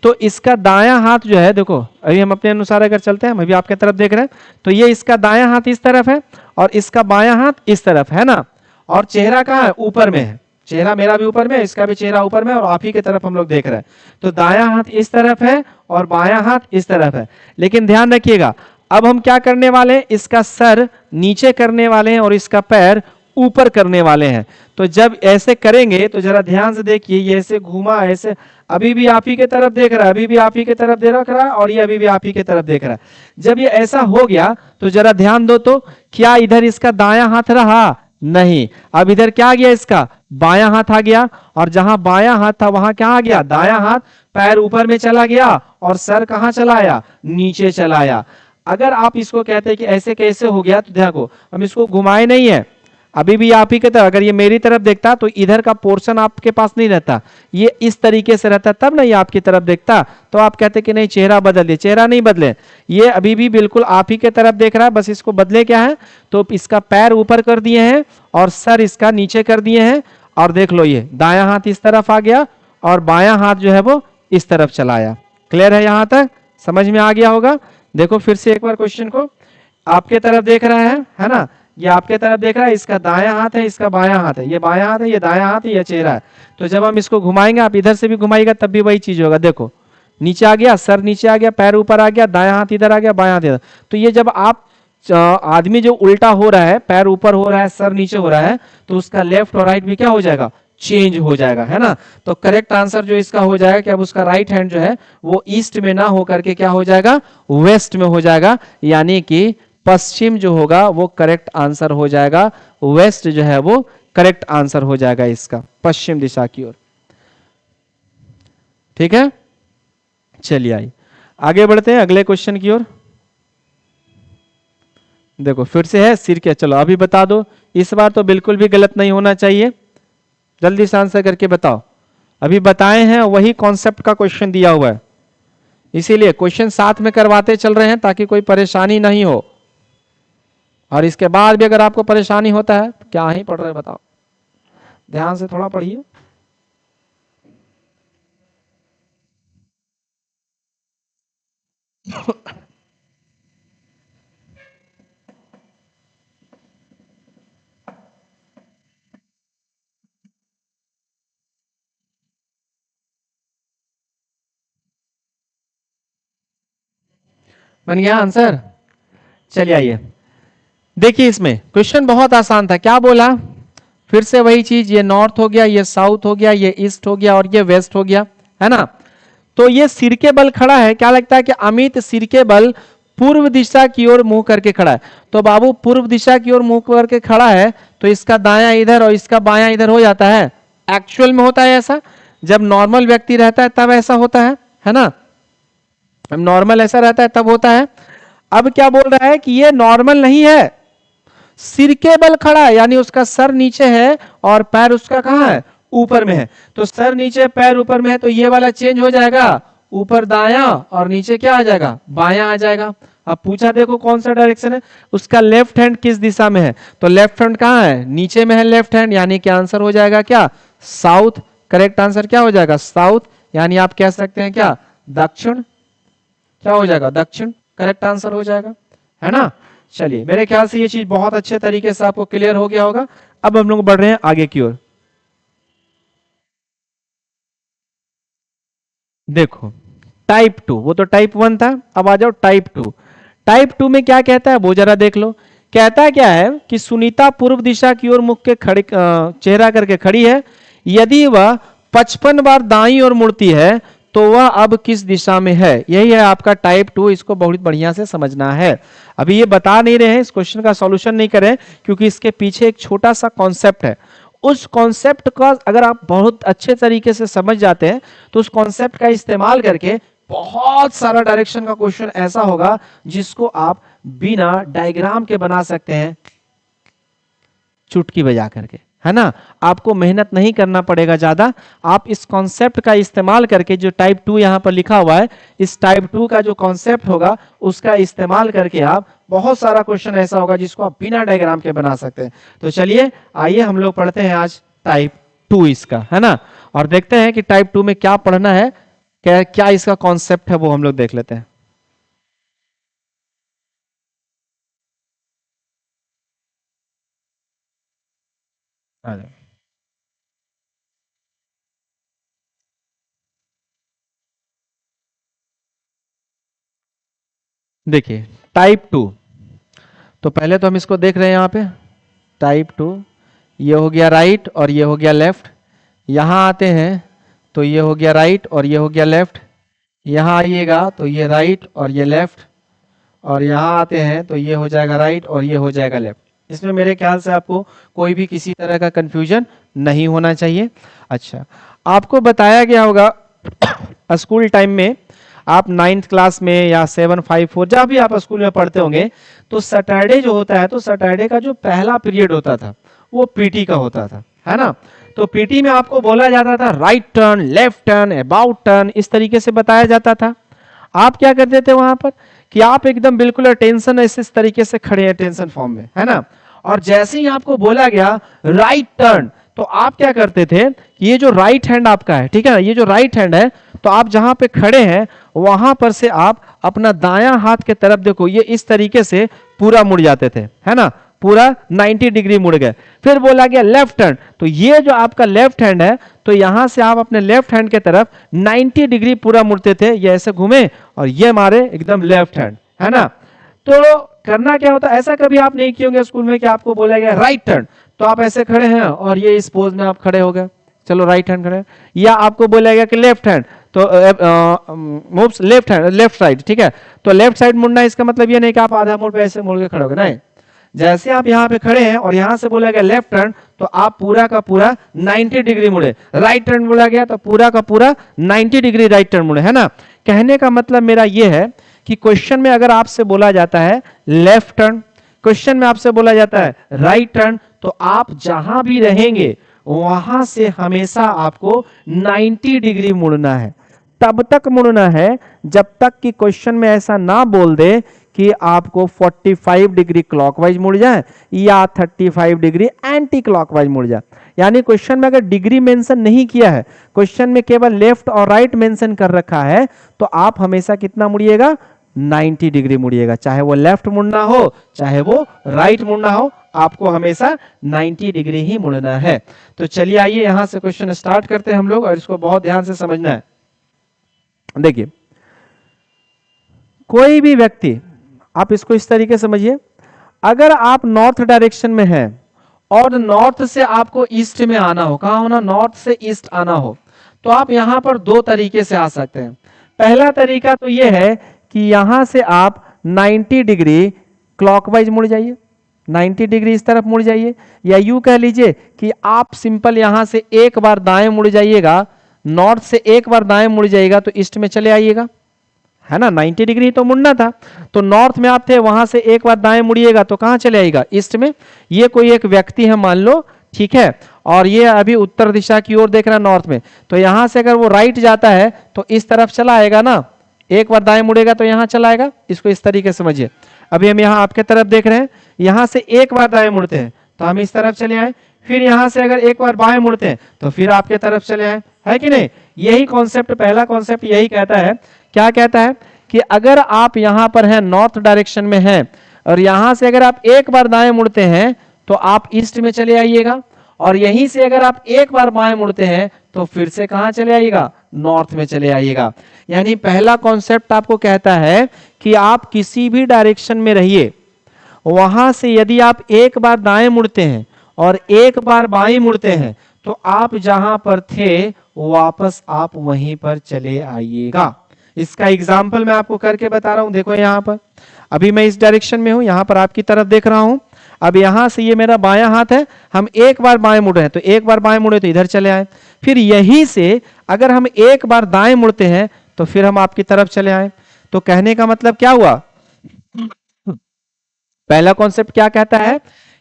तो इसका दायां हाथ जो है, देखो अभी हम अपने अनुसार अगर चलते हैं, हम अभी आपके तरफ देख रहे हैं, तो ये इसका दायां हाथ इस तरफ है और इसका बायां हाथ इस तरफ है ना। और चेहरा कहाँ है, ऊपर में है, चेहरा मेरा भी ऊपर में, इसका भी चेहरा ऊपर में, और आप ही की तरफ हम लोग देख रहे हैं। तो दायां हाथ इस तरफ है और बायां हाथ इस तरफ है। लेकिन ध्यान रखिएगा, अब हम क्या करने वाले हैं, इसका सर नीचे करने वाले हैं और इसका पैर ऊपर करने वाले हैं। तो जब ऐसे करेंगे तो जरा ध्यान से देखिए, ये ऐसे घूमा, ऐसे अभी भी आप ही की तरफ देख रहा है, अभी भी आप ही की तरफ देख रहा है, और ये अभी भी आप ही की तरफ देख रहा है। जब ये ऐसा हो गया तो जरा ध्यान दो, तो क्या इधर इसका दायां हाथ रहा, नहीं, अब इधर क्या आ गया, इसका बायां हाथ आ गया, और जहां बायां हाथ था वहां क्या आ गया, दायां हाथ, पैर ऊपर में चला गया और सर कहां चला आया, नीचे चला आया। अगर आप इसको कहते हैं कि ऐसे कैसे हो गया, तो देखो हम इसको घुमाए नहीं है, अभी भी आप ही के तरफ, अगर ये मेरी तरफ देखता तो इधर का पोर्शन आपके पास नहीं रहता, ये इस तरीके से रहता, तब ना ये आपकी तरफ देखता, तो आप कहते कि नहीं चेहरा बदल दिया, चेहरा नहीं बदले, ये अभी भी बिल्कुल आप ही के तरफ देख रहा है, बस इसको बदले क्या है, तो इसका पैर ऊपर कर दिए हैं और सर इसका नीचे कर दिए हैं। और देख लो ये दायां हाथ इस तरफ आ गया और बायां हाथ जो है वो इस तरफ चला आया। क्लियर है, यहां तक समझ में आ गया होगा। देखो फिर से एक बार क्वेश्चन को, आपके तरफ देख रहा है ना, ये आपके तरफ देख रहा है, इसका दायां हाथ है, इसका बायां हाथ है, ये बायां हाथ है, ये दायां हाथ है, ये चेहरा है। तो जब हम इसको घुमाएंगे, आप इधर से भी घुमाएगा तब भी वही चीज होगा। देखो नीचे आ गया, सर नीचे आ गया, पैर ऊपर आ गया, दायां हाथ इधर आ गया, बायां हाथ इधर। तो ये जब आप आदमी जो उल्टा हो रहा है, पैर ऊपर हो रहा है, सर नीचे हो रहा है, तो उसका लेफ्ट और राइट भी क्या हो जाएगा, चेंज हो जाएगा, है ना। तो करेक्ट आंसर जो इसका हो जाएगा कि अब उसका राइट हैंड जो है वो ईस्ट में ना होकर के क्या हो जाएगा, वेस्ट में हो जाएगा, यानी कि पश्चिम जो होगा वो करेक्ट आंसर हो जाएगा, वेस्ट जो है वो करेक्ट आंसर हो जाएगा इसका, पश्चिम दिशा की ओर। ठीक है, चलिए आइए आगे बढ़ते हैं अगले क्वेश्चन की ओर। देखो फिर से है सिर के, चलो अभी बता दो, इस बार तो बिल्कुल भी गलत नहीं होना चाहिए, जल्दी से आंसर करके बताओ। अभी बताए हैं वही कॉन्सेप्ट का क्वेश्चन दिया हुआ है, इसीलिए क्वेश्चन साथ में करवाते चल रहे हैं ताकि कोई परेशानी नहीं हो। और इसके बाद भी अगर आपको परेशानी होता है तो क्या ही पढ़ रहे बताओ, ध्यान से थोड़ा पढ़िए। बन गया आंसर, चलिए आइए देखिए, इसमें क्वेश्चन बहुत आसान था, क्या बोला, फिर से वही चीज, ये नॉर्थ हो गया, ये साउथ हो गया, ये ईस्ट हो गया और ये वेस्ट हो गया, है ना। तो ये सिर के बल खड़ा है, क्या लगता है कि अमित सिर के बल पूर्व दिशा की ओर मुंह करके खड़ा है। तो बाबू पूर्व दिशा की ओर मुंह करके खड़ा है तो इसका दायां इधर और इसका बायां इधर हो जाता है, एक्चुअल में होता है ऐसा, जब नॉर्मल व्यक्ति रहता है तब ऐसा होता है ना, नॉर्मल ऐसा रहता है तब होता है। अब क्या बोल रहा है कि ये नॉर्मल नहीं है, सिर के बल खड़ा है, यानी उसका सर नीचे है और पैर उसका कहां है, ऊपर में है। तो सर नीचे पैर ऊपर में है, तो ये वाला चेंज हो जाएगा, ऊपर दायां और नीचे क्या आ जाएगा, बायां आ जाएगा। अब पूछा देखो कौन सा डायरेक्शन है, उसका लेफ्ट हैंड किस दिशा में है, तो लेफ्ट हैंड कहां है, नीचे में है लेफ्ट हैंड, यानी कि आंसर हो जाएगा क्या, साउथ। करेक्ट आंसर क्या हो जाएगा, साउथ, यानी आप कह सकते हैं क्या, दक्षिण, क्या हो जाएगा, दक्षिण, करेक्ट आंसर हो जाएगा, है ना। चलिए मेरे ख्याल से ये चीज बहुत अच्छे तरीके से आपको क्लियर हो गया होगा। अब हम लोग बढ़ रहे हैं आगे की ओर। देखो टाइप 2, वो तो टाइप 1 था, अब आ जाओ टाइप 2। टाइप 2 में क्या कहता है वो जरा देख लो। कहता क्या है कि सुनीता पूर्व दिशा की ओर मुख के खड़ी चेहरा करके खड़ी है, यदि वह 55 बार दाईं ओर मुड़ती है तो वह अब किस दिशा में है। यही है आपका टाइप 2, इसको बहुत बढ़िया से समझना है। अभी ये बता नहीं रहे हैं, इस क्वेश्चन का सॉल्यूशन नहीं करें, क्योंकि इसके पीछे एक छोटा सा कॉन्सेप्ट है। उस कॉन्सेप्ट का अगर आप बहुत अच्छे तरीके से समझ जाते हैं तो उस कॉन्सेप्ट का इस्तेमाल करके बहुत सारा डायरेक्शन का क्वेश्चन ऐसा होगा जिसको आप बिना डायग्राम के बना सकते हैं। चुटकी बजा करके, है ना। आपको मेहनत नहीं करना पड़ेगा ज़्यादा। आप इस कॉन्सेप्ट का इस्तेमाल करके, जो टाइप 2 यहाँ पर लिखा हुआ है, इस टाइप 2 का जो कॉन्सेप्ट होगा उसका इस्तेमाल करके आप बहुत सारा क्वेश्चन ऐसा होगा जिसको आप बिना डायग्राम के बना सकते हैं। तो चलिए आइए हम लोग पढ़ते हैं आज टाइप 2 इसका, है ना, और देखते हैं कि टाइप 2 में क्या पढ़ना है, क्या इसका कॉन्सेप्ट है, वो हम लोग देख लेते हैं। आ जाओ। देखिए टाइप 2, तो पहले तो हम इसको देख रहे हैं यहाँ पे टाइप 2, ये हो गया राइट और ये हो गया लेफ्ट। यहाँ आते हैं तो ये हो गया राइट और ये हो गया लेफ्ट। यहाँ आइएगा तो ये राइट और ये लेफ्ट, और यहाँ आते हैं तो ये हो जाएगा राइट और ये हो जाएगा लेफ्ट। इसमें मेरे ख्याल से आपको कोई भी किसी तरह का कंफ्यूजन नहीं होना चाहिए। अच्छा, आपको बताया गया होगा स्कूल टाइम में, आप 9th क्लास में या 754 जब भी आप स्कूल में पढ़ते होंगे, तो सैटरडे जो होता है, तो सैटरडे का जो पहला पीरियड होता था वो पीटी का होता था, है ना। तो पीटी में आपको बोला जाता था right turn, left turn, about turn, इस तरीके से बताया जाता था। आप क्या करते थे वहां पर कि आप एकदम बिल्कुल अटेंशन इस तरीके से खड़े हैं टेंशन फॉर्म में, है ना। और जैसे ही आपको बोला गया राइट टर्न, तो आप क्या करते थे, ये जो राइट हैंड आपका है, ठीक है ना, ये जो राइट हैंड है, तो आप जहां पे खड़े हैं वहां पर से आप अपना दायां हाथ के तरफ देखो, ये इस तरीके से पूरा मुड़ जाते थे, है ना, पूरा 90 डिग्री मुड़ गए। फिर बोला गया लेफ्ट हैंड, तो ये जो आपका लेफ्ट हैंड है, तो यहां से आप अपने लेफ्ट हैंड के तरफ 90 डिग्री पूरा मुड़ते थे, ये ऐसे घूमे और ये मारे एकदम लेफ्ट हैंड, है ना। तो करना क्या होता है, ऐसा कभी आप नहीं किए होंगे स्कूल में कि आपको बोला गया राइट टर्न, तो आप ऐसे खड़े हैं और ये इस पोज में आप खड़े हो गए, चलो राइट हैंड खड़े, या आपको बोला गया कि लेफ्ट हैंड, तो moves left hand, left side, ठीक है, तो लेफ्ट साइड मुड़ना, इसका मतलब ये नहीं कि आप आधा मुड़ पे ऐसे मुड़ के खड़े हो गए, नहीं, जैसे आप यहाँ पे खड़े हैं और यहां से बोला गया लेफ्ट टर्न, तो आप पूरा का पूरा 90 डिग्री मुड़े। राइट टर्न बोला गया तो पूरा का पूरा 90 डिग्री राइट टर्न मुड़े, है ना। कहने का मतलब मेरा ये है कि क्वेश्चन में अगर आपसे बोला जाता है लेफ्ट टर्न, क्वेश्चन में आपसे बोला जाता है राइट टर्न, तो आप जहां भी रहेंगे वहां से हमेशा आपको 90 डिग्री मुड़ना है। तब तक मुड़ना है जब तक कि क्वेश्चन में ऐसा ना बोल दे कि आपको 45 डिग्री क्लॉकवाइज मुड़ जाए या 35 डिग्री एंटी क्लॉकवाइज मुड़ जाए। यानी क्वेश्चन में अगर डिग्री मेंशन नहीं किया है, क्वेश्चन में केवल लेफ्ट और राइट मेंशन कर रखा है, तो आप हमेशा कितना मुड़िएगा, 90 डिग्री मुड़िएगा, चाहे वो लेफ्ट मुड़ना हो चाहे वो राइट मुड़ना हो, आपको हमेशा 90 डिग्री ही मुड़ना है। तो चलिए आइए यहां से क्वेश्चन स्टार्ट करते हैं हम लोग, और इसको बहुत ध्यान से समझना है। देखिए कोई भी व्यक्ति, आप इसको इस तरीके से समझिए, अगर आप नॉर्थ डायरेक्शन में हैं और नॉर्थ से आपको ईस्ट में आना हो, कहां होना, नॉर्थ से ईस्ट आना हो, तो आप यहां पर दो तरीके से आ सकते हैं। पहला तरीका तो यह है कि यहां से आप 90 डिग्री क्लॉकवाइज मुड़ जाइए, 90 डिग्री इस तरफ मुड़ जाइए, या यूं कह लीजिए कि आप सिंपल यहां से एक बार दाएं मुड़ जाइएगा, नॉर्थ से एक बार दाएं मुड़ जाइएगा तो ईस्ट में चले आइएगा, है ना, 90 डिग्री तो मुड़ना था, तो नॉर्थ में आप थे, वहां से एक बार दाएं मुड़िएगा तो कहां चले आएगा, ईस्ट में। ये कोई एक व्यक्ति है मान लो, ठीक है, और ये अभी उत्तर दिशा की ओर देख रहा है नॉर्थ में, तो यहां से अगर वो राइट जाता है तो इस तरफ चला आएगा ना, एक बार दाएं मुड़ेगा तो यहां चला आएगा, इसको इस तरीके से समझिए। अभी हम यहाँ आपके तरफ देख रहे हैं, यहां से एक बार दाएं मुड़ते हैं तो हम इस तरफ चले आए, फिर यहां से अगर एक बार बाएं मुड़ते हैं तो फिर आपके तरफ चले आए, है कि नहीं। यही कॉन्सेप्ट, पहला कॉन्सेप्ट यही कहता है, क्या कहता है कि अगर आप यहां पर हैं, नॉर्थ डायरेक्शन में हैं, और यहां से अगर आप एक बार दाएं मुड़ते हैं तो आप ईस्ट में चले आइएगा, और यहीं से अगर आप एक बार बाएं मुड़ते हैं तो फिर से कहां चले आइएगा, नॉर्थ में चले आइएगा। यानी पहला कॉन्सेप्ट आपको कहता है कि आप किसी भी डायरेक्शन में रहिए, वहां से यदि आप एक बार दाएं मुड़ते हैं और एक बार बाएं मुड़ते हैं तो आप जहां पर थे वापस आप वहीं पर चले आइएगा। इसका एग्जाम्पल मैं आपको करके बता रहा हूं। देखो यहां पर अभी मैं इस डायरेक्शन में हूं, यहां पर आपकी तरफ देख रहा हूं, अब यहां से ये मेरा बायां हाथ है, हम एक बार बाएं मुड़े हैं तो एक बार बाएं मुड़े तो इधर चले आए, फिर यहीं से अगर हम एक बार दाएं मुड़ते हैं तो फिर हम आपकी तरफ चले आए। तो कहने का मतलब क्या हुआ, पहला कॉन्सेप्ट क्या कहता है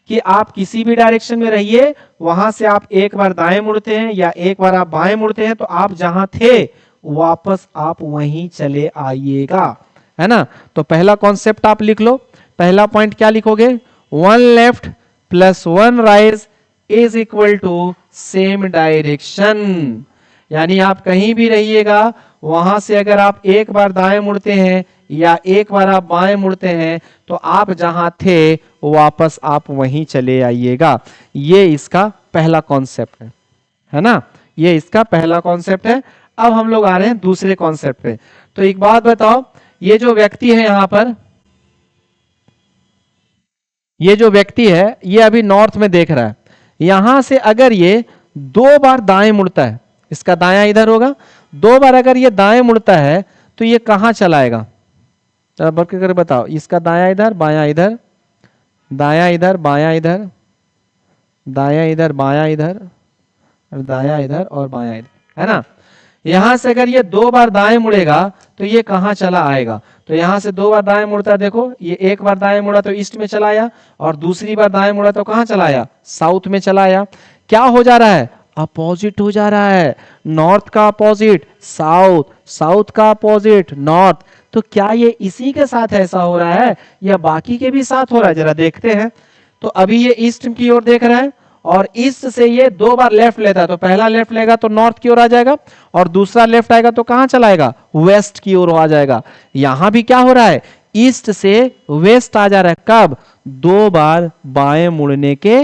कि आप किसी भी डायरेक्शन में रहिए, वहां से आप एक बार दाएं मुड़ते हैं या एक बार आप बाएं मुड़ते हैं तो आप जहां थे वापस आप वहीं चले आइएगा, है ना। तो पहला कॉन्सेप्ट आप लिख लो। पहला पॉइंट क्या लिखोगे, 1 left plus 1 right is equal to same direction. यानी आप कहीं भी रहिएगा, वहां से अगर आप एक बार दाएं मुड़ते हैं या एक बार आप बाएं मुड़ते हैं तो आप जहां थे वापस आप वहीं चले आइएगा। ये इसका पहला कॉन्सेप्ट है ना, ये इसका पहला कॉन्सेप्ट है। अब हम लोग आ रहे हैं दूसरे कॉन्सेप्ट पे। तो एक बात बताओ, ये जो व्यक्ति है यहां पर, ये जो व्यक्ति है ये अभी नॉर्थ में देख रहा है। यहां से अगर ये 2 बार दाएं मुड़ता है, इसका दायां इधर होगा, 2 बार अगर ये दाएं मुड़ता है तो ये कहां चलाएगा, जरा बढ़ कर बताओ। इसका दायां इधर, बायां इधर, दायां इधर, बायां इधर, दायां इधर, बायां इधर, दायां इधर और बायां इधर, है ना। यहां से अगर ये 2 बार दाएं मुड़ेगा तो ये कहां चला आएगा। तो यहां से 2 बार दाएं मुड़ता है, देखो ये एक बार दाएं मुड़ा तो ईस्ट में चला आया और दूसरी बार दाएं मुड़ा तो कहां चला आया, साउथ में चला आया। क्या हो जा रहा है, अपोजिट हो जा रहा है। नॉर्थ का अपोजिट साउथ, साउथ का अपोजिट नॉर्थ। तो क्या ये इसी के साथ ऐसा हो रहा है या बाकी के भी साथ हो रहा है, जरा देखते हैं। तो अभी ये ईस्ट की ओर देख रहा है और ईस्ट से ये 2 बार लेफ्ट लेता है, तो पहला लेफ्ट लेगा तो नॉर्थ की ओर आ जाएगा और दूसरा लेफ्ट आएगा तो कहां चलाएगा, वेस्ट की ओर आ जाएगा। यहां भी क्या हो रहा है, ईस्ट से वेस्ट आ जा रहा है। कब, 2 बार बाएं मुड़ने के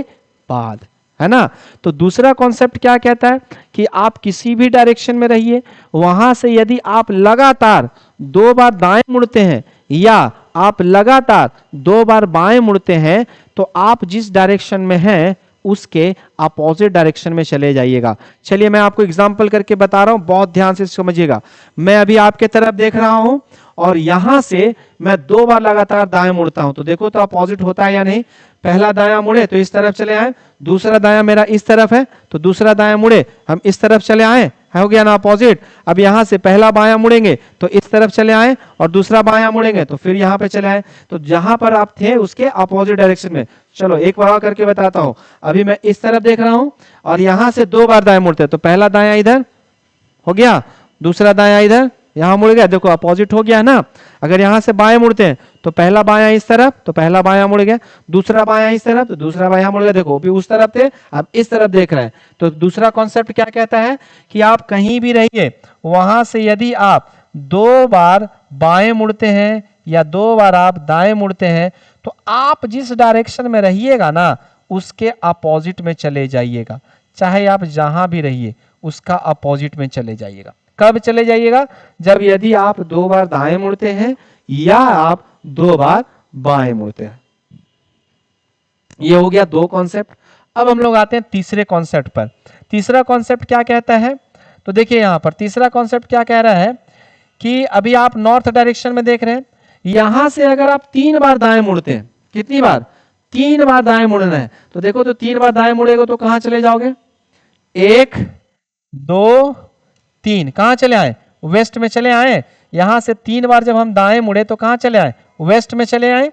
बाद, है ना। तो दूसरा कॉन्सेप्ट क्या कहता है कि आप किसी भी डायरेक्शन में रहिए, वहां से यदि आप लगातार 2 बार दाएं मुड़ते हैं या आप लगातार 2 बार बाएं मुड़ते हैं तो आप जिस डायरेक्शन में हैं उसके अपोजिट डायरेक्शन में चले जाइएगा। चलिए मैं आपको एग्जांपल करके बता रहा हूं, बहुत ध्यान से समझिएगा। मैं अभी आपके तरफ देख रहा हूं और यहां से मैं 2 बार लगातार दाएं मुड़ता हूं, तो देखो तो अपोजिट होता है या नहीं। पहला दायां मुड़े तो इस तरफ चले आए, दूसरा दायां मेरा इस तरफ है तो दूसरा दायां मुड़े हम इस तरफ चले आए, हो गया ना अपोजिट। अब यहां से पहला बायां मुड़ेंगे तो इस तरफ चले आए और दूसरा बायां मुड़ेंगे तो फिर यहां पे चले आए, तो जहां पर आप थे उसके अपोजिट डायरेक्शन में। चलो एक बार करके बताता हूं। अभी मैं इस तरफ देख रहा हूं और यहां से 2 बार दाएं मुड़ते, तो पहला दायां इधर हो गया, दूसरा दायां इधर, यहां मुड़ गया, देखो अपोजिट हो गया ना। अगर यहां से बाएं मुड़ते हैं तो पहला बायां इस तरफ तो पहला बायां मुड़ गया, दूसरा बायां इस तरफ तो दूसरा बायां मुड़ गया, देखो अभी उस तरफ थे अब इस तरफ देख रहे हैं। तो दूसरा कॉन्सेप्ट क्या कहता है कि आप कहीं भी रहिए, वहां से यदि आप 2 बार बाएं मुड़ते हैं या 2 बार आप दाएं मुड़ते हैं तो आप जिस डायरेक्शन में रहिएगा ना उसके अपोजिट में चले जाइएगा। चाहे आप जहां भी रहिए उसका अपोजिट में चले जाइएगा। कब चले जाइएगा, जब यदि आप 2 बार दाएं मुड़ते हैं या आप 2 बार बाएं मुड़ते हैं। ये हो गया 2 कॉन्सेप्ट। अब हम लोग आते हैं तीसरे कॉन्सेप्ट पर। तीसरा कॉन्सेप्ट क्या कहता है, तो देखिए यहां पर तीसरा कॉन्सेप्ट क्या कह रहा है कि अभी आप नॉर्थ डायरेक्शन में देख रहे हैं, यहां से अगर आप 3 बार दाएं मुड़ते हैं, कितनी बार, 3 बार दाएं मुड़ना है, तो देखो तो 3 बार दाएं मुड़ेगा तो कहां चले जाओगे, 1 2 3, कहां चले आए, वेस्ट में चले आए। यहां से 3 बार जब हम दाएं मुड़े तो कहां चले आए, वेस्ट में चले आए।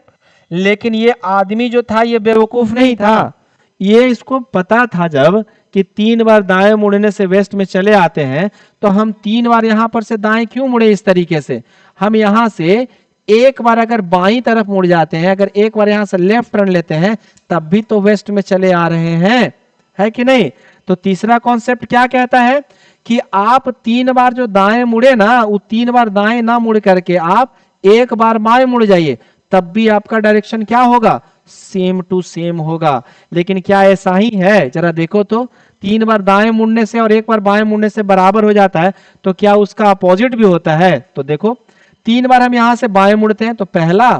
लेकिन ये आदमी जो था ये बेवकूफ नहीं था, ये इसको पता था जब कि 3 बार दाएं मुड़ने से वेस्ट में चले आते हैं तो हम 3 बार यहां पर से दाएं क्यों मुड़े इस तरीके से। हम यहां से एक बार अगर बाईं तरफ मुड़ जाते हैं, अगर एक बार यहां से लेफ्ट टर्न लेते हैं तब भी तो वेस्ट में चले आ रहे हैं, है कि नहीं। तो तीसरा कॉन्सेप्ट क्या कहता है कि आप 3 बार जो दाएं मुड़े ना, वो 3 बार दाएं ना मुड़ करके आप एक बार बाएं मुड़ जाइए, तब भी आपका डायरेक्शन क्या होगा, सेम टू सेम होगा। लेकिन क्या ऐसा ही है, जरा देखो तो 3 बार दाएं मुड़ने से और एक बार बाएं मुड़ने से बराबर हो जाता है, तो क्या उसका अपोजिट भी होता है। तो देखो 3 बार हम यहां से बाएं मुड़ते हैं तो पहला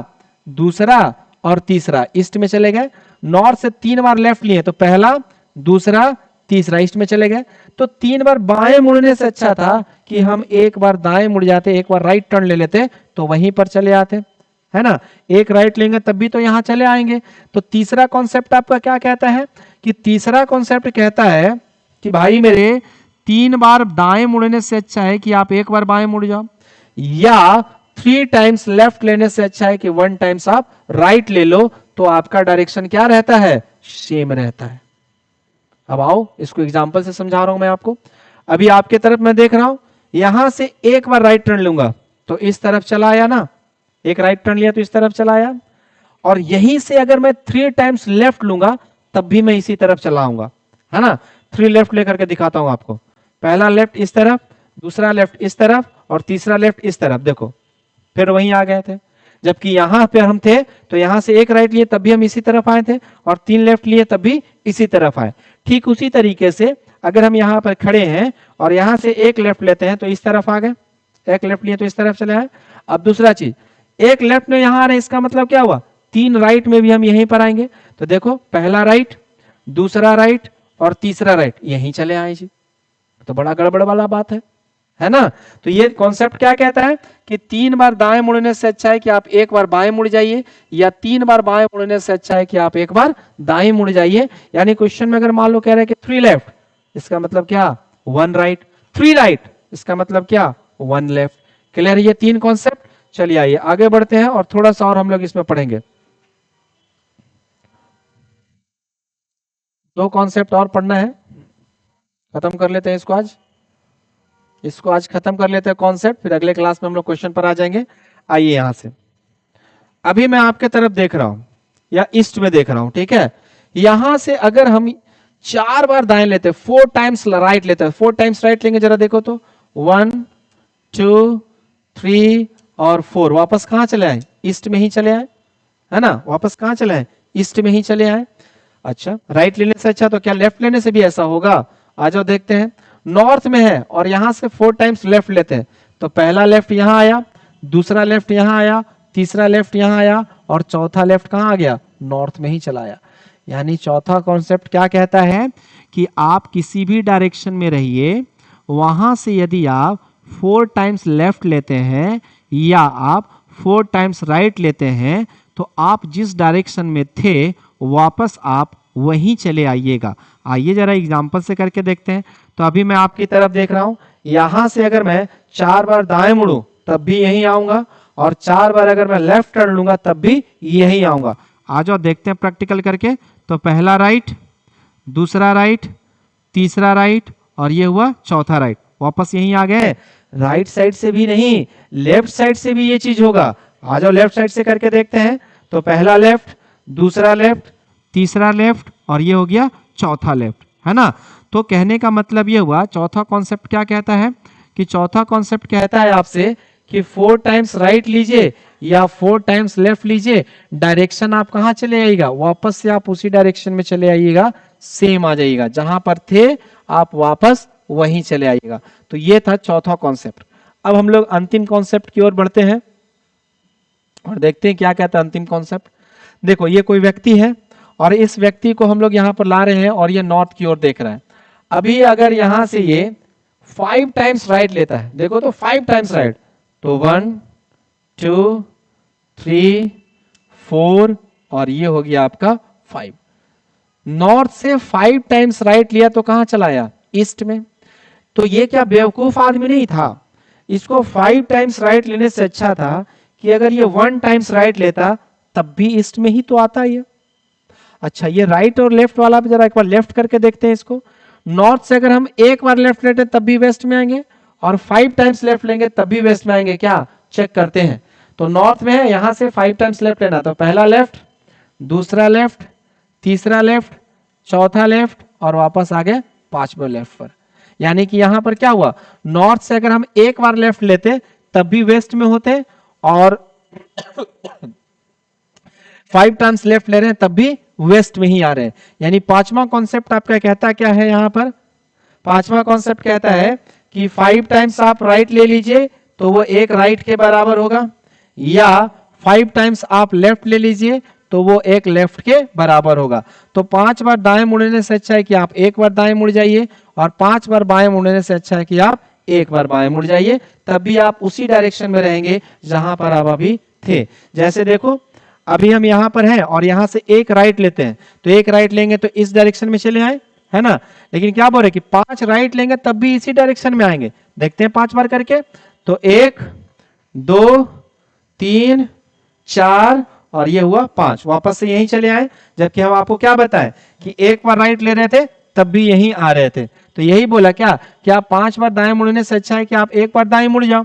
दूसरा और तीसरा ईस्ट में चले गए। नॉर्थ से 3 बार लेफ्ट लिए तो पहला दूसरा तीसरा ईस्ट में चले गए। तो 3 बार बाएं मुड़ने से अच्छा था कि हम एक बार दाएं मुड़ जाते, एक बार राइट टर्न ले लेते तो वहीं पर चले आते, है ना। एक राइट लेंगे तब भी तो यहां चले आएंगे। तो तीसरा कॉन्सेप्ट आपका क्या कहता है कि तीसरा कॉन्सेप्ट कहता है कि भाई मेरे 3 बार दाएं मुड़ने से अच्छा है कि आप एक बार बाएं मुड़ जाओ, या 3 टाइम्स लेफ्ट लेने से अच्छा है कि 1 टाइम्स आप राइट ले लो, तो आपका डायरेक्शन क्या रहता है, सेम रहता है। अब आओ इसको एग्जांपल से समझा रहा हूं मैं आपको। अभी आपके तरफ मैं देख रहा हूं, यहां से एक बार राइट टर्न लूंगा तो इस तरफ चला आया ना, एक राइट टर्न लिया तो इस तरफ चला आया, और यहीं से अगर मैं 3 टाइम्स लेफ्ट लूंगा तब भी मैं इसी तरफ चला आऊंगा, है ना। 3 लेफ्ट लेकर के दिखाता हूं आपको। पहला लेफ्ट इस तरफ, दूसरा लेफ्ट इस तरफ, और तीसरा लेफ्ट इस तरफ। देखो फिर वहीं आ गए थे। जबकि यहां पे हम थे तो यहां से एक राइट लिए तब भी हम इसी तरफ आए थे, और 3 लेफ्ट लिए तब भी इसी तरफ आए। ठीक उसी तरीके से अगर हम यहां पर खड़े हैं और यहां से एक लेफ्ट लेते हैं तो इस तरफ आ गए, एक लेफ्ट लिए तो इस तरफ चले आए। अब दूसरा चीज, एक लेफ्ट में यहां आ रहे हैं, इसका मतलब क्या हुआ, 3 राइट में भी हम यहीं पर आएंगे। तो देखो पहला राइट, दूसरा राइट और तीसरा राइट, यहीं चले आए जी। तो बड़ा गड़बड़ वाला बात है ना। तो ये कॉन्सेप्ट क्या कहता है कि 3 बार दाएं मुड़ने से अच्छा है कि आप एक बार बाएं मुड़ जाइए, या 3 बार बाएं मुड़ने से अच्छा है कि आप एक बार दाएं मुड़ जाइए। यानी क्वेश्चन में अगर मान लो कह रहे हैं कि 3 लेफ्ट, इसका मतलब क्या, 1 राइट। 3 राइट, इसका मतलब क्या, 1 लेफ्ट। क्लियर है ये 3 कॉन्सेप्ट। चलिए आइए आगे बढ़ते हैं और थोड़ा सा और हम लोग इसमें पढ़ेंगे। 2 कॉन्सेप्ट और पढ़ना है, खत्म कर लेते हैं इसको आज। इसको आज खत्म कर लेते हैं कॉन्सेप्ट, फिर अगले क्लास में हम लोग क्वेश्चन पर आ जाएंगे। आइए यहां से, अभी मैं आपके तरफ देख रहा हूं या ईस्ट में देख रहा हूं, ठीक है। यहां से अगर हम 4 बार दाएं लेते, 4 टाइम्स राइट लेते हैं, 4 टाइम्स राइट लेंगे, जरा देखो तो 1 2 3 और 4, वापस कहां चले आए, ईस्ट में ही चले आए, है ना। वापस कहां चले आए, ईस्ट में ही चले आए। अच्छा, राइट लेने से अच्छा तो क्या लेफ्ट लेने से भी ऐसा होगा, आ जाओ देखते हैं। नॉर्थ में है और यहां से 4 टाइम्स लेफ्ट लेते हैं, तो पहला लेफ्ट यहां आया, दूसरा लेफ्ट यहां आया, तीसरा लेफ्ट यहां आया, और चौथा लेफ्ट कहां आ गया, नॉर्थ में ही चला आया। यानी चौथा कॉन्सेप्ट क्या कहता है कि आप किसी भी डायरेक्शन में रहिए, वहां से यदि आप 4 टाइम्स लेफ्ट लेते हैं या आप 4 टाइम्स राइट लेते हैं, तो आप जिस डायरेक्शन में थे वापस आप वहीं चले आइएगा। आइए जरा एग्जांपल से करके देखते हैं। तो अभी मैं आपकी तरफ देख रहा हूं, यहां से अगर मैं 4 बार दाएं मुड़ूं तब भी यहीं आऊंगा, और 4 बार अगर मैं लेफ्ट टर्न लूंगा तब भी यहीं आऊंगा। आ जाओ देखते हैं प्रैक्टिकल करके। तो पहला राइट, दूसरा राइट, तीसरा राइट, और ये हुआ चौथा राइट, वापस यहीं आ गए। राइट साइड से भी नहीं, लेफ्ट साइड से भी ये चीज होगा। आ जाओ लेफ्ट साइड से करके देखते हैं। तो पहला लेफ्ट, दूसरा लेफ्ट, तीसरा लेफ्ट, और ये हो गया चौथा लेफ्ट, है ना। तो कहने का मतलब ये हुआ, चौथा कॉन्सेप्ट क्या कहता है कि चौथा कॉन्सेप्ट कहता है आपसे कि 4 टाइम्स राइट लीजिए या 4 टाइम्स लेफ्ट लीजिए, डायरेक्शन आप कहां चले आइएगा, वापस से आप उसी डायरेक्शन में चले आइएगा, सेम आ जाइएगा, जहां पर थे आप वापस वहीं चले आइएगा। तो ये था चौथा कॉन्सेप्ट। अब हम लोग अंतिम कॉन्सेप्ट की ओर बढ़ते हैं और देखते हैं क्या कहता है अंतिम कॉन्सेप्ट। देखो ये कोई व्यक्ति है और इस व्यक्ति को हम लोग यहां पर ला रहे हैं और ये नॉर्थ की ओर देख रहा है। अभी अगर यहां से ये 5 टाइम्स राइट लेता है, देखो तो 5 टाइम्स राइट, तो 1 2 3 4 और ये हो गया आपका 5। नॉर्थ से 5 टाइम्स राइट लिया तो कहां चला आया, ईस्ट में। तो ये क्या बेवकूफ आदमी नहीं था, इसको 5 टाइम्स राइट लेने से अच्छा था कि अगर ये 1 टाइम्स राइट लेता तब भी ईस्ट में ही तो आता ये। अच्छा, ये राइट और लेफ्ट वाला भी जरा एक बार लेफ्ट करके देखते हैं इसको। नॉर्थ से अगर हम एक बार लेफ्ट लेते तब भी वेस्ट में आएंगे, और 5 टाइम्स लेफ्ट लेंगे तब भी वेस्ट में आएंगे, क्या चेक करते हैं। तो नॉर्थ में है, यहां से 5 टाइम्स लेफ्ट लेना, तो पहला लेफ्ट, दूसरा लेफ्ट, तीसरा लेफ्ट, चौथा लेफ्ट, और वापस आ गए 5वें लेफ्ट पर। यानी कि यहां पर क्या हुआ, नॉर्थ से अगर हम एक बार लेफ्ट लेते तब भी वेस्ट में होते, और 5 टाइम्स लेफ्ट ले रहे हैं तब भी वेस्ट में ही आ रहे हैं। यानी पांचवा कॉन्सेप्ट आपका कहता क्या है, यहां पर पांचवा कॉन्सेप्ट कहता है कि 5 टाइम्स आप राइट ले लीजिए तो वो एक राइट के बराबर होगा, या 5 टाइम्स आप लेफ्ट ले लीजिए तो वो एक लेफ्ट के बराबर होगा। तो 5 बार दाएं मुड़ने से अच्छा है कि आप एक बार दाएं मुड़ जाइए, और 5 बार बाएं मुड़ने से अच्छा है कि आप एक बार बाएं मुड़ जाइए, तब भी आप उसी डायरेक्शन में रहेंगे जहां पर आप अभी थे। जैसे देखो अभी हम यहां पर हैं और यहां से एक राइट लेते हैं, तो एक राइट लेंगे तो इस डायरेक्शन में चले आए, है ना। लेकिन क्या बोल रहे कि 5 राइट लेंगे तब भी इसी डायरेक्शन में आएंगे। देखते हैं 5 बार करके। तो 1 2 3 4 और ये हुआ 5, वापस से यहीं चले आए, जबकि हम आपको क्या बताएं कि एक बार राइट ले रहे थे तब भी यहीं आ रहे थे। तो यही बोला क्या आप 5 बार दाएं मुड़ने से अच्छा है कि आप एक बार दाएं मुड़ जाओ।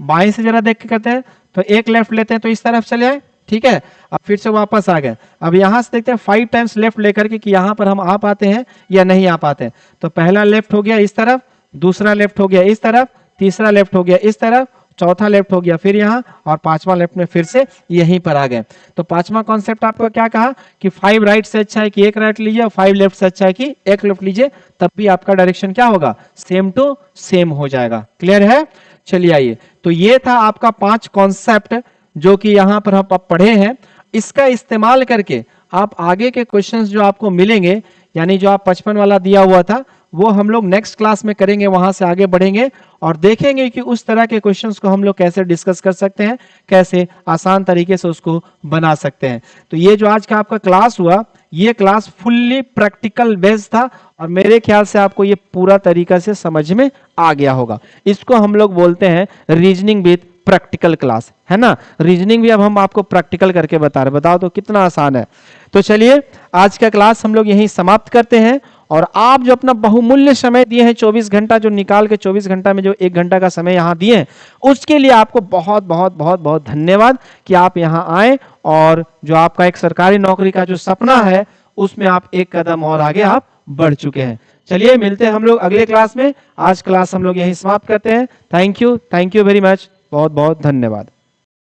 बाएं से जरा देख के करते हैं, तो एक लेफ्ट लेते हैं तो इस तरफ चले आए, ठीक है। अब फिर से वापस आ गए। अब यहां से देखते हैं 5 टाइम्स लेफ्ट लेकर के कि यहां पर हम आ पाते हैं या नहीं आ पाते हैं। तो पहला लेफ्ट हो गया इस तरफ, दूसरा लेफ्ट हो गया इस तरफ, तीसरा लेफ्ट हो गया इस तरफ, चौथा लेफ्ट हो गया फिर यहाँ, और पांचवा लेफ्ट में फिर से यहीं पर आ गए। तो पांचवा कॉन्सेप्ट आपको क्या कहा कि 5 राइट से अच्छा है कि एक राइट लीजिए, और 5 लेफ्ट से अच्छा है कि एक लेफ्ट लीजिए, तब भी आपका डायरेक्शन क्या होगा, सेम टू सेम हो जाएगा। क्लियर है? चलिए आइए, तो ये था आपका 5 कॉन्सेप्ट जो कि यहां पर हम पढ़े हैं। इसका इस्तेमाल करके आप आगे के क्वेश्चंस जो आपको मिलेंगे, यानी जो आप 55 वाला दिया हुआ था, वो हम लोग नेक्स्ट क्लास में करेंगे, वहां से आगे बढ़ेंगे और देखेंगे कि उस तरह के क्वेश्चंस को हम लोग कैसे डिस्कस कर सकते हैं, कैसे आसान तरीके से उसको बना सकते हैं। तो ये जो आज का आपका क्लास हुआ, ये क्लास फुल्ली प्रैक्टिकल बेस्ड था और मेरे ख्याल से आपको ये पूरा तरीका से समझ में आ गया होगा। इसको हम लोग बोलते हैं रीजनिंग विद प्रैक्टिकल क्लास, है ना। रीजनिंग भी अब हम आपको प्रैक्टिकल करके बता रहे, बताओ तो कितना आसान है। तो चलिए आज का क्लास हम लोग यहीं समाप्त करते हैं। और आप जो अपना बहुमूल्य समय दिए हैं, 24 घंटा जो निकाल के 24 घंटा में जो 1 घंटा का समय यहाँ दिए हैं, उसके लिए आपको बहुत बहुत बहुत बहुत धन्यवाद कि आप यहाँ आए और जो आपका एक सरकारी नौकरी का जो सपना है उसमें आप एक कदम और आगे आप बढ़ चुके हैं। चलिए मिलते हैं हम लोग अगले क्लास में। आज क्लास हम लोग यहीं समाप्त करते हैं। थैंक यू वेरी मच, बहुत बहुत धन्यवाद।